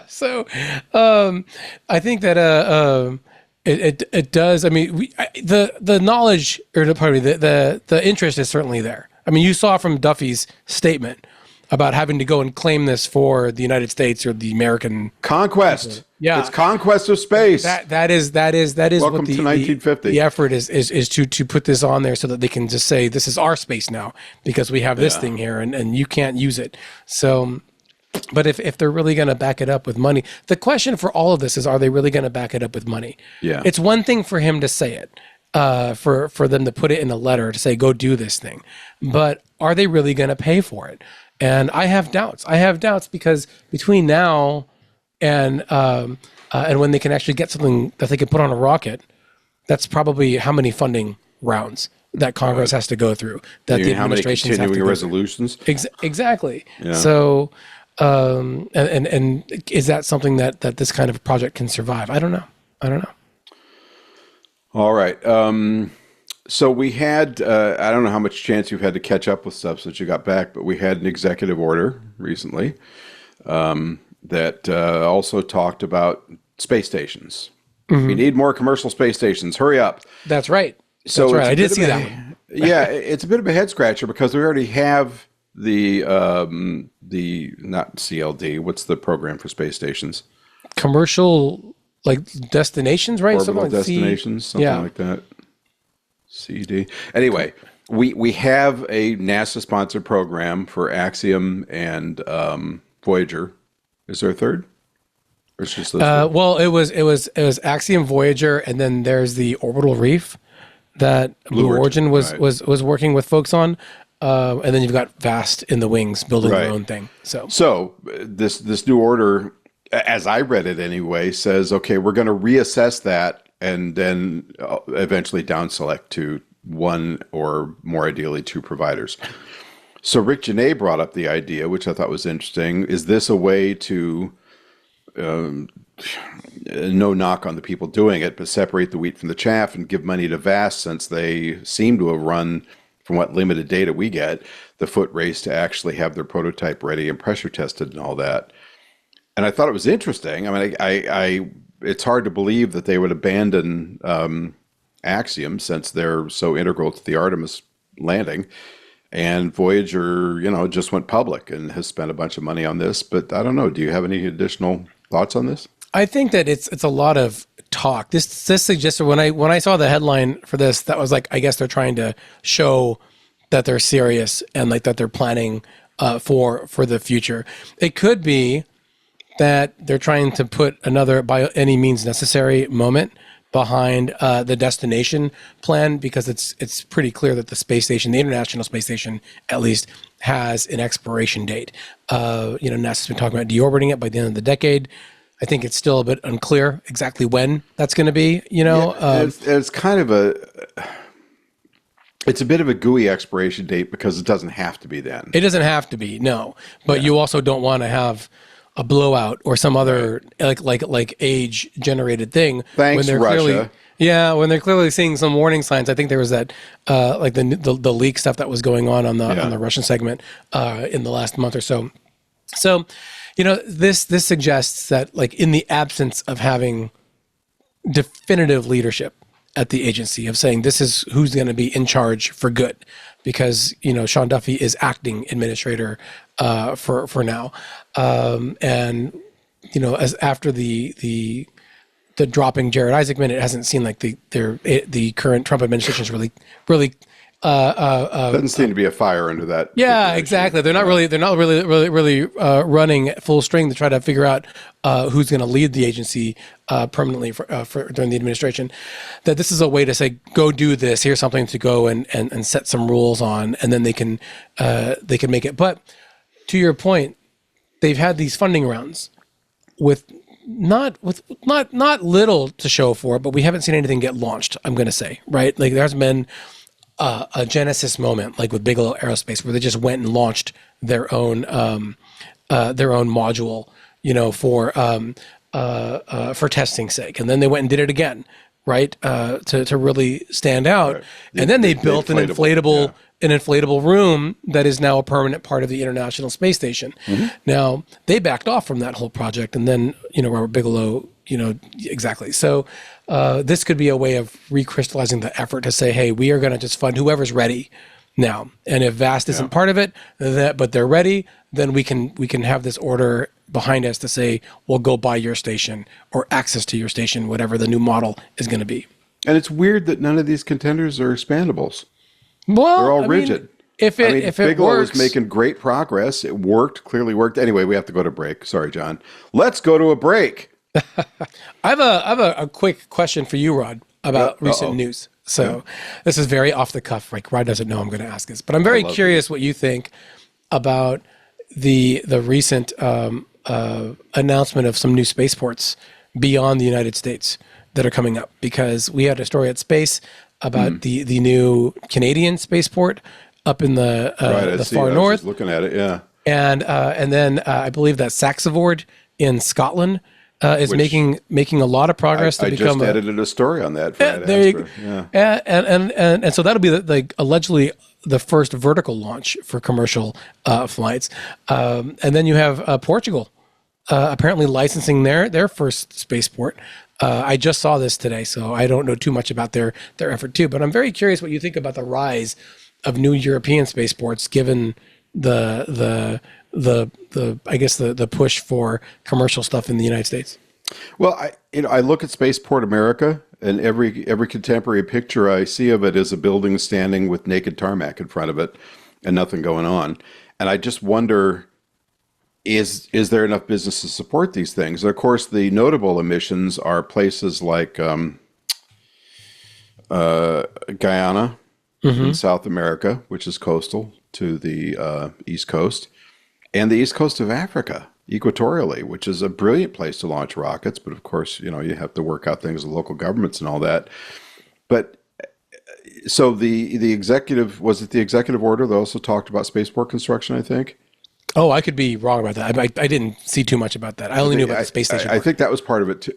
So I think that it does. I mean, the knowledge, or the interest is certainly there. I mean, you saw from Duffy's statement about having to go and claim this for the United States or the American conquest. Yeah, it's conquest of space. That is Welcome what to 1950. The effort is to put this on there so that they can just say, this is our space now because we have this thing here and you can't use it. So, but if they're really going to back it up with money, the question for all of this is, are they really going to back it up with money? Yeah, it's one thing for him to say it, for them to put it in a letter to say, go do this thing, but are they really going to pay for it? And I have doubts. Because between now and when they can actually get something that they can put on a rocket, that's probably how many funding rounds that Congress has to go through, that the administration has to go through. Resolutions. Exactly. Yeah. So, and is that something that this kind of project can survive? I don't know. All right. So we had, I don't know how much chance you've had to catch up with stuff since you got back, but we had an executive order recently that also talked about space stations. Mm-hmm. We need more commercial space stations. Hurry up. That's right. So that's right. I did see that one. Yeah, it's a bit of a head scratcher because we already have the not CLD. What's the program for space stations? Commercial, like destinations, right? Orbital something like destinations, something like that. CD. Anyway, we have a NASA-sponsored program for Axiom and Voyager. Is there a third? Or it's just well, it was Axiom, Voyager, and then there's the Orbital Reef that Blue Origin was working with folks on, and then you've got Vast in the wings building their own thing. So this new order, as I read it anyway, says, okay, we're going to reassess that and then eventually down select to one or more ideally two providers. So Rick Janae brought up the idea, which I thought was interesting. Is this a way to, no knock on the people doing it, but separate the wheat from the chaff and give money to Vast, since they seem to have run, from what limited data we get, the foot race to actually have their prototype ready and pressure tested and all that. And I thought it was interesting. I mean, it's hard to believe that they would abandon Axiom, since they're so integral to the Artemis landing. And Voyager, just went public and has spent a bunch of money on this. But I don't know. Do you have any additional thoughts on this? I think that it's a lot of talk. This suggested when I saw the headline for this, that was like, I guess they're trying to show that they're serious and like that they're planning for the future. It could be that they're trying to put another by any means necessary moment behind the destination plan, because it's pretty clear that the space station, the International Space Station, at least, has an expiration date. NASA's been talking about deorbiting it by the end of the decade. I think it's still a bit unclear exactly when that's going to be. It's kind of it's a bit of a gooey expiration date because it doesn't have to be then. It doesn't have to be, no. But you also don't want to have a blowout or some other like age generated thing. Thanks, when they're Russia. When they're clearly seeing some warning signs. I think there was that like the leak stuff that was going on the Russian segment in the last month or so. So, this suggests that, like, in the absence of having definitive leadership at the agency, of saying this is who's going to be in charge for good, because Sean Duffy is acting administrator for now, and as after the dropping Jared Isaacman, it hasn't seemed like the current Trump administration is really doesn't seem to be a fire under that. Yeah, exactly. They're not really running at full string to try to figure out who's going to lead the agency permanently for during the administration. That this is a way to say, go do this. Here's something to go and set some rules on, and then they can make it. But to your point, they've had these funding rounds with not little to show for it, but we haven't seen anything get launched. I'm going to say, right? Like, there's been a genesis moment, like with Bigelow Aerospace, where they just went and launched their own module, for testing's sake, and then they went and did it again, right, to really stand out. Right. And then they built an inflatable room that is now a permanent part of the International Space Station. Mm-hmm. Now they backed off from that whole project, and then Robert Bigelow. Exactly. So this could be a way of recrystallizing the effort to say, hey, we are going to just fund whoever's ready now. And if VAST isn't part of it, but they're ready, then we can have this order behind us to say, well, go buy your station or access to your station, whatever the new model is going to be. And it's weird that none of these contenders are expandables. Well, they're all rigid. If it Bigelow works, was making great progress. It clearly worked. Anyway, we have to go to break. Sorry, John. Let's go to a break. I have a quick question for you, Rod, about recent news. So this is very off the cuff. Like, Rod doesn't know I'm going to ask this, but I'm very curious what you think about the recent announcement of some new spaceports beyond the United States that are coming up. Because we had a story at Space about the new Canadian spaceport up in the far north. I was looking at it, yeah. And then I believe that Saxavord in Scotland is making a lot of progress to become. I just edited a story on that. And so that'll be allegedly the first vertical launch for commercial flights. And then you have Portugal apparently licensing their first spaceport. I just saw this today, so I don't know too much about their effort too. But I'm very curious what you think about the rise of new European spaceports, given the push for commercial stuff in the United States. Well, I look at Spaceport America, and every contemporary picture I see of it is a building standing with naked tarmac in front of it and nothing going on. And I just wonder, is there enough business to support these things? And of course, the notable emissions are places like Guyana in South America, which is coastal to the East Coast, and the East Coast of Africa, equatorially, which is a brilliant place to launch rockets. But of course, you have to work out things with local governments and all that. But so the executive, was it the executive order that also talked about spaceport construction, I think? Oh, I could be wrong about that. I didn't see too much about that. I only knew about the space station. I think that was part of it too.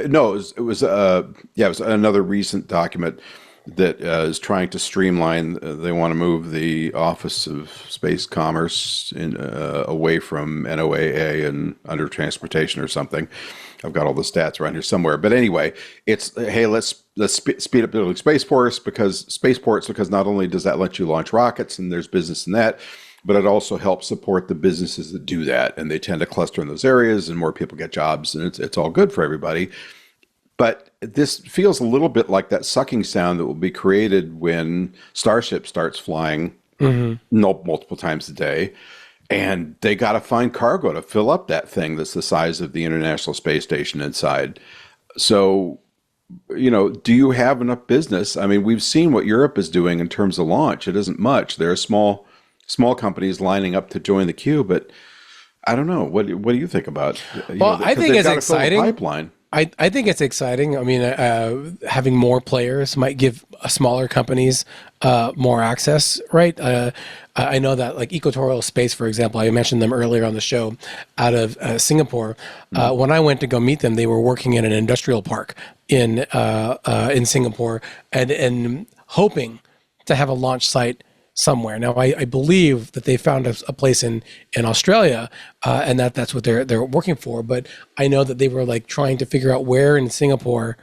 No, it was another recent document that is trying to streamline. They want to move the Office of Space Commerce away from NOAA and under transportation or something. I've got all the stats around here somewhere. But anyway, it's, hey, let's speed up building spaceports because not only does that let you launch rockets and there's business in that, but it also helps support the businesses that do that. And they tend to cluster in those areas and more people get jobs and it's all good for everybody. But this feels a little bit like that sucking sound that will be created when Starship starts flying multiple times a day. And they got to find cargo to fill up that thing that's the size of the International Space Station inside. So, do you have enough business? I mean, we've seen what Europe is doing in terms of launch. It isn't much. There are small companies lining up to join the queue, but I don't know. What do you think about? I think it's exciting. Pipeline. I think it's exciting. I mean, having more players might give smaller companies more access, right? I know that like Equatorial Space, for example, I mentioned them earlier on the show, out of Singapore. When I went to go meet them, they were working in an industrial park in Singapore and hoping to have a launch site somewhere. Now, I believe that they found a place in Australia, and that's what they're working for. But I know that they were like trying to figure out where in Singapore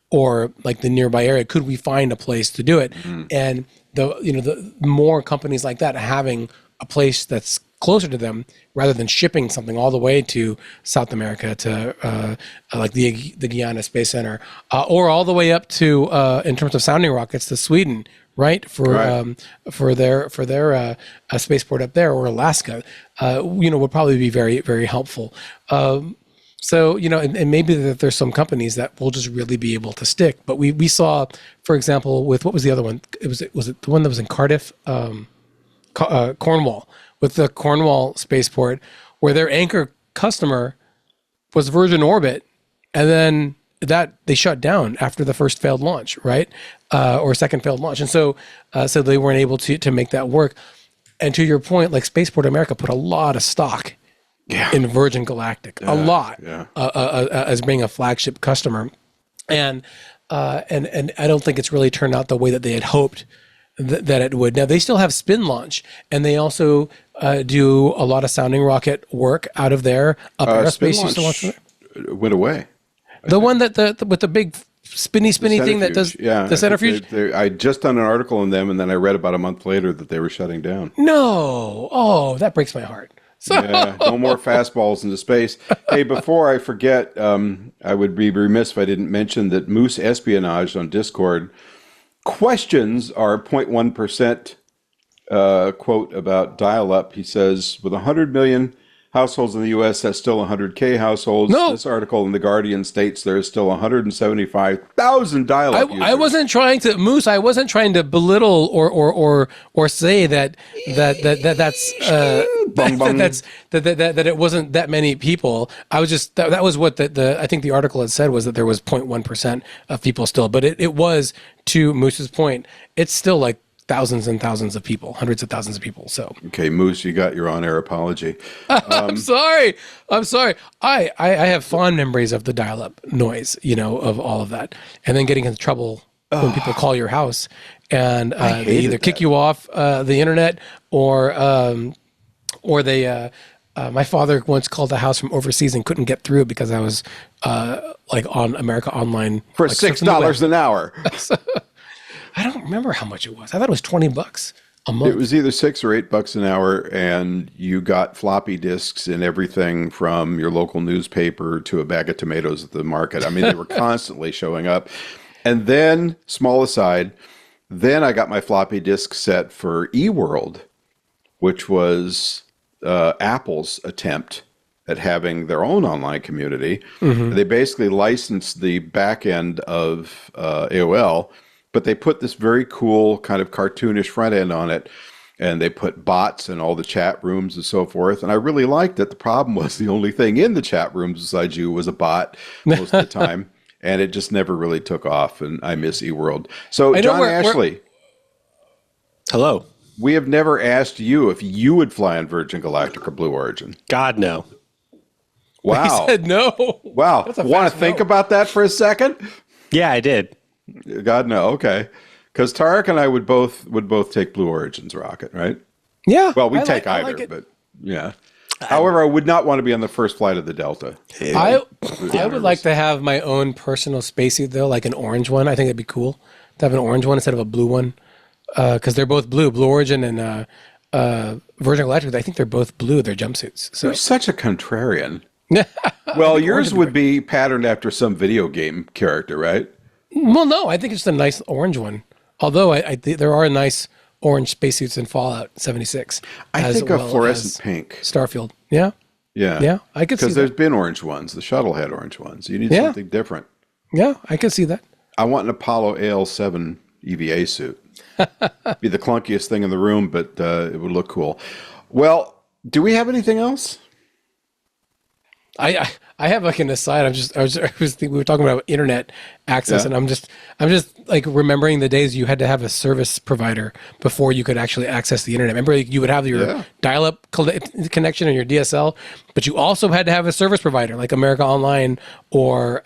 or like the nearby area could we find a place to do it. And the more companies like that having a place that's closer to them rather than shipping something all the way to South America to like the Guyana Space Center or all the way up to in terms of sounding rockets to Sweden. Right for their spaceport up there or Alaska, would probably be very, very helpful. So and maybe that there's some companies that will just really be able to stick. But we saw, for example, with what was the other one? Was it the one that was in Cardiff, Cornwall, with the Cornwall spaceport, where their anchor customer was Virgin Orbit, and then that they shut down after the first failed launch, right? Or second failed launch. And so they weren't able to make that work. And to your point, like Spaceport America put a lot of stock in Virgin Galactic, a lot, as being a flagship customer. And I don't think it's really turned out the way that they had hoped that it would. Now, they still have spin launch, and they also do a lot of sounding rocket work out of there. Aerospace used to launch it. Went away. The one that with the big spinny thing that does the centrifuge. I just done an article on them, and then I read about a month later that they were shutting down. No, that breaks my heart. So. Yeah, no more fastballs into space. Hey, before I forget, I would be remiss if I didn't mention that Moose Espionage on Discord questions our 0.1% quote about dial-up. He says, with 100 million households in the U.S., that's still 100K households. No. This article in The Guardian states there is still 175,000 dial-up users. I wasn't trying to, Moose, I wasn't trying to belittle or say that it wasn't that many people. I was just, that was what I think the article had said, was that there was 0.1% of people still. But it was, to Moose's point, it's still like thousands and thousands of people, hundreds of thousands of people. So okay, Moose, you got your on-air apology. I'm sorry. I have fond memories of the dial-up noise, of all of that, and then getting into trouble when people call your house and they either kick you off the internet or they. My father once called a house from overseas and couldn't get through because I was like on America Online for $6 an hour. I don't remember how much it was. I thought it was $20 a month. It was either $6 or $8 an hour, and you got floppy disks and everything from your local newspaper to a bag of tomatoes at the market. I mean, they were constantly showing up. And then, small aside, then I got my floppy disk set for eWorld, which was Apple's attempt at having their own online community. Mm-hmm. They basically licensed the back end of AOL, but they put this very cool kind of cartoonish front end on it, and they put bots in all the chat rooms and so forth. And I really liked it. The problem was the only thing in the chat rooms besides you was a bot most of the time, and it just never really took off. And I miss eWorld. So, John Ashley. Hello. We have never asked you if you would fly on Virgin Galactic or Blue Origin. God, no. Wow. He said no. Wow. Want to think about that for a second? Yeah, I did. God, no. Okay. Because Tariq and I would both take Blue Origin's rocket, right? Yeah. Well, we I take like either, it. but yeah. However, I would not want to be on the first flight of the Delta. I would like to have my own personal spacesuit though, like an orange one. I think it'd be cool to have an orange one instead of a blue one, because they're both blue. Blue Origin and Virgin Galactic, I think they're both blue. They're jumpsuits. So you're such a contrarian. Well, yours would be patterned after some video game character, right? Well, no, I think it's a nice orange one. Although there are nice orange spacesuits in Fallout 76. I think a fluorescent pink. Starfield. Yeah. Yeah. Yeah, I could see that. Because there's been orange ones. The shuttle had orange ones. You need something different. Yeah, I could see that. I want an Apollo AL-7 EVA suit. Be the clunkiest thing in the room, but it would look cool. Well, do we have anything else? I have like an aside. I was thinking, we were talking about internet access, and I'm just like remembering the days you had to have a service provider before you could actually access the internet. Remember, you would have your dial-up connection and your DSL, but you also had to have a service provider like America Online or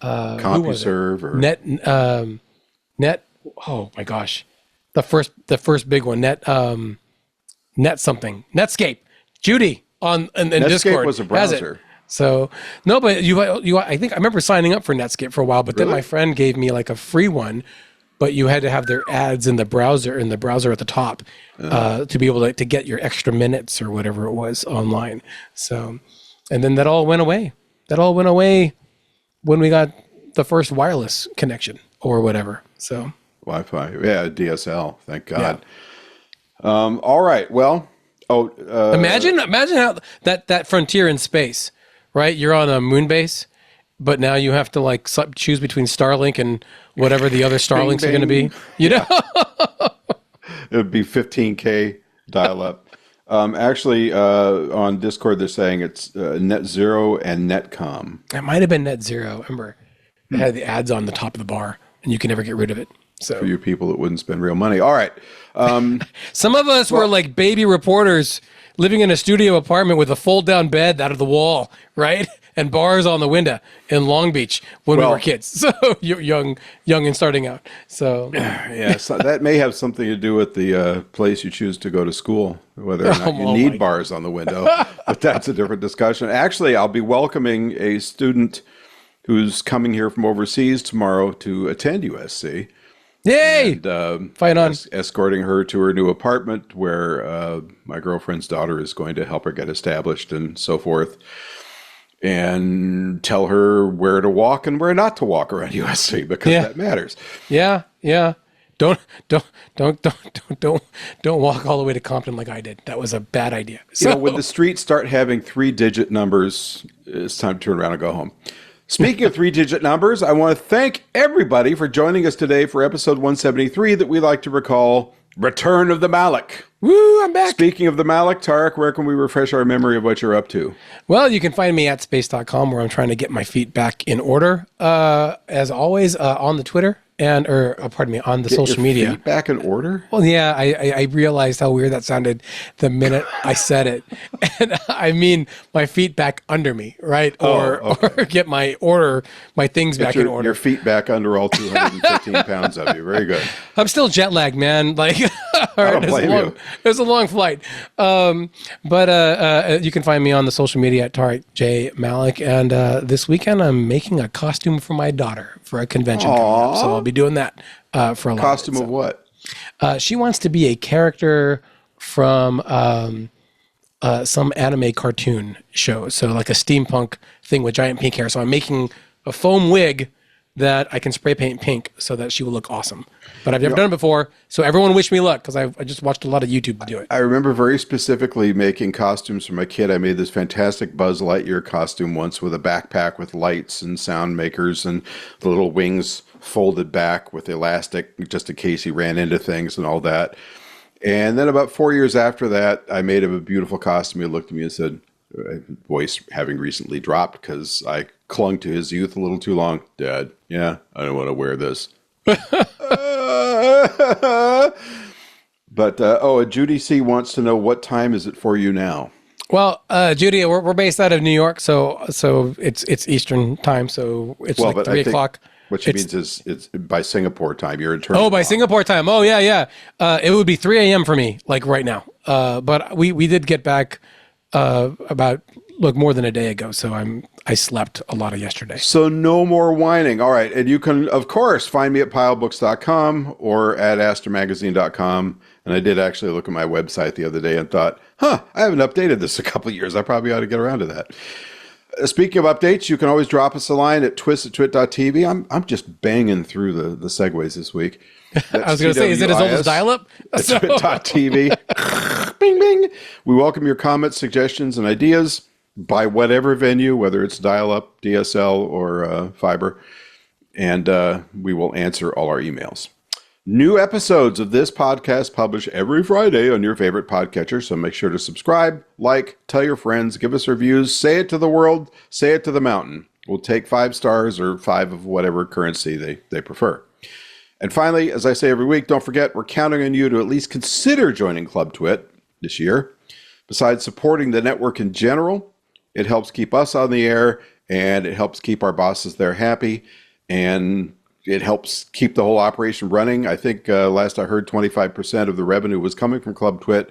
CompuServe or Net. Oh my gosh, the first big one, Net something, Netscape. Judy on in Netscape Discord was a has it. browser. So no, but you I think I remember signing up for Netscape for a while, but then my friend gave me like a free one, but you had to have their ads in the browser at the top to be able to get your extra minutes or whatever it was online. So, and then that all went away. That all went away when we got the first wireless connection or whatever. So Wi-Fi, DSL. Thank God. Yeah. All right. Well. Imagine how that frontier in space, right? You're on a moon base, but now you have to like choose between Starlink and whatever the other Starlinks are going to be. You know, it would be 15K dial-up. Actually, on Discord they're saying it's Net Zero and Netcom. It might have been Net Zero. Remember, it had the ads on the top of the bar, and you can never get rid of it. So for you people that wouldn't spend real money. All right. Some of us were like baby reporters living in a studio apartment with a fold down bed out of the wall, right? And bars on the window in Long Beach when we were kids. So you're young and starting out. So so that may have something to do with the place you choose to go to school, whether or not you need bars on the window. But that's a different discussion. Actually, I'll be welcoming a student who's coming here from overseas tomorrow to attend USC. Yay! And, Fight on. Escorting her to her new apartment where my girlfriend's daughter is going to help her get established and so forth, and tell her where to walk and where not to walk around USC because that matters. Yeah. Don't walk all the way to Compton like I did. That was a bad idea. So when the streets start having 3-digit numbers, it's time to turn around and go home. Speaking of 3-digit numbers, I want to thank everybody for joining us today for episode 173 that we like to recall Return of the Malik. Woo, I'm back. Speaking of the Malik, Tariq, where can we refresh our memory of what you're up to? Well, you can find me at space.com where I'm trying to get my feet back in order. As always, on the Twitter on the social media. Feet back in order? Well, yeah, I realized how weird that sounded the minute I said it. And I mean my feet back under me, right? Or get my things back in order. Your feet back under all 215 pounds of you. Very good. I'm still jet lagged, man. Like, I don't blame you. It was a long flight. But you can find me on the social media at Tariq J. Malik. And this weekend, I'm making a costume for my daughter for a convention coming up. So I'll be doing that for a lot. Costume of what? She wants to be a character from some anime cartoon show. So like a steampunk thing with giant pink hair. So I'm making a foam wig that I can spray paint pink so that she will look awesome. But I've never done it before, so everyone wish me luck because I just watched a lot of YouTube to do it. I remember very specifically making costumes for my kid. I made this fantastic Buzz Lightyear costume once with a backpack with lights and sound makers and the little wings folded back with elastic just in case he ran into things and all that. And then about 4 years after that, I made him a beautiful costume. He looked at me and said, voice having recently dropped because I clung to his youth a little too long. Dad, I don't want to wear this. But Judy C wants to know what time is it for you now? Well, Judy, we're based out of New York, so it's Eastern time, so it's like 3 o'clock. What she means is it's by Singapore time. Your internal. Oh, by Singapore time. Oh, yeah. It would be 3 a.m. for me, like right now. But we did get back about more than a day ago, so I slept a lot of yesterday. So no more whining. All right, and you can of course find me at pilebooks.com or at astromagazine.com. And I did actually look at my website the other day and thought, I haven't updated this a couple of years. I probably ought to get around to that. Speaking of updates, you can always drop us a line at twist@twit.tv. I'm just banging through the segues this week. I was going to say, is it as old as dial-up? Twit.tv. Bing, bing. We welcome your comments, suggestions, and ideas by whatever venue, whether it's dial-up, DSL, or fiber. And we will answer all our emails. New episodes of this podcast publish every Friday on your favorite podcatcher, so make sure to subscribe, like, tell your friends, give us reviews, say it to the world, say it to the mountain. We'll take 5 stars or 5 of whatever currency they prefer. And finally, as I say every week, don't forget, we're counting on you to at least consider joining Club Twit this year. Besides supporting the network in general, it helps keep us on the air, and it helps keep our bosses there happy, and it helps keep the whole operation running. I think last I heard, 25% of the revenue was coming from Club Twit.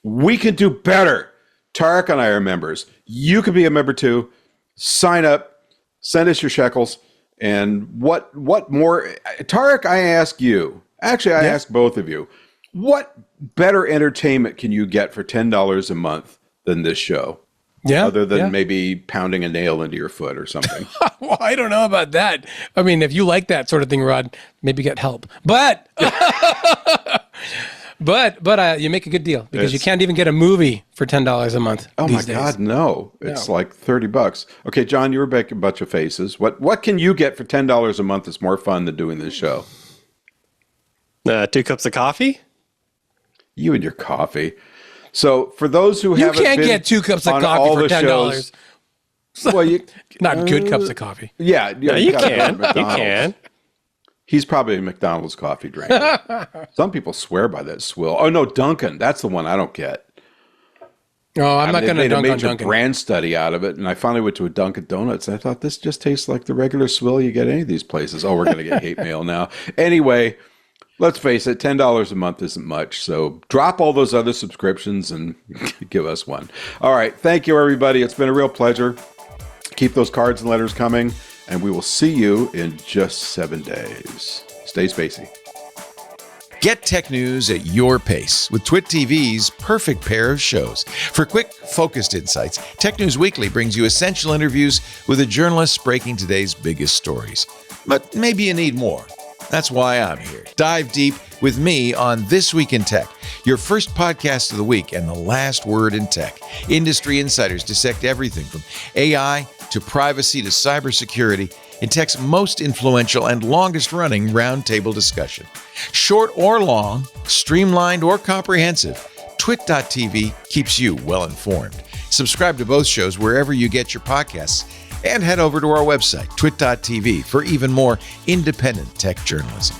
We can do better. Tariq and I are members. You can be a member too. Sign up. Send us your shekels. And what more? Tariq, I ask you. Actually, I ask both of you. What better entertainment can you get for $10 a month than this show? Yeah. Other than maybe pounding a nail into your foot or something. Well, I don't know about that. I mean, if you like that sort of thing, Rod, maybe get help. But but you make a good deal because you can't even get a movie for $10 a month. Oh my God, no! It's like $30. Okay, John, you were making a bunch of faces. What can you get for $10 a month that's more fun than doing this show? 2 cups of coffee. You and your coffee. So for those who haven't, you can't get 2 cups of coffee for $10. Well, you not good cups of coffee. Yeah, you can. You can. He's probably a McDonald's coffee drinker. Some people swear by that swill. Oh no, Dunkin'. That's the one I don't get. No, I'm not going to dunk on They made a Dunkin'. brand study out of it, and I finally went to a Dunkin' Donuts, and I thought, this just tastes like the regular swill you get at any of these places. Oh, we're going to get hate mail now. Anyway, let's face it, $10 a month isn't much, so drop all those other subscriptions and give us one. All right, thank you, everybody. It's been a real pleasure. Keep those cards and letters coming, and we will see you in just 7 days. Stay spacey. Get tech news at your pace with Twit TV's perfect pair of shows. For quick, focused insights, Tech News Weekly brings you essential interviews with the journalists breaking today's biggest stories. But maybe you need more. That's why I'm here. Dive deep with me on This Week in Tech, your first podcast of the week and the last word in tech. Industry insiders dissect everything from AI to privacy to cybersecurity in tech's most influential and longest-running roundtable discussion. Short or long, streamlined or comprehensive, Twit.tv keeps you well-informed. Subscribe to both shows wherever you get your podcasts, and head over to our website, twit.tv, for even more independent tech journalism.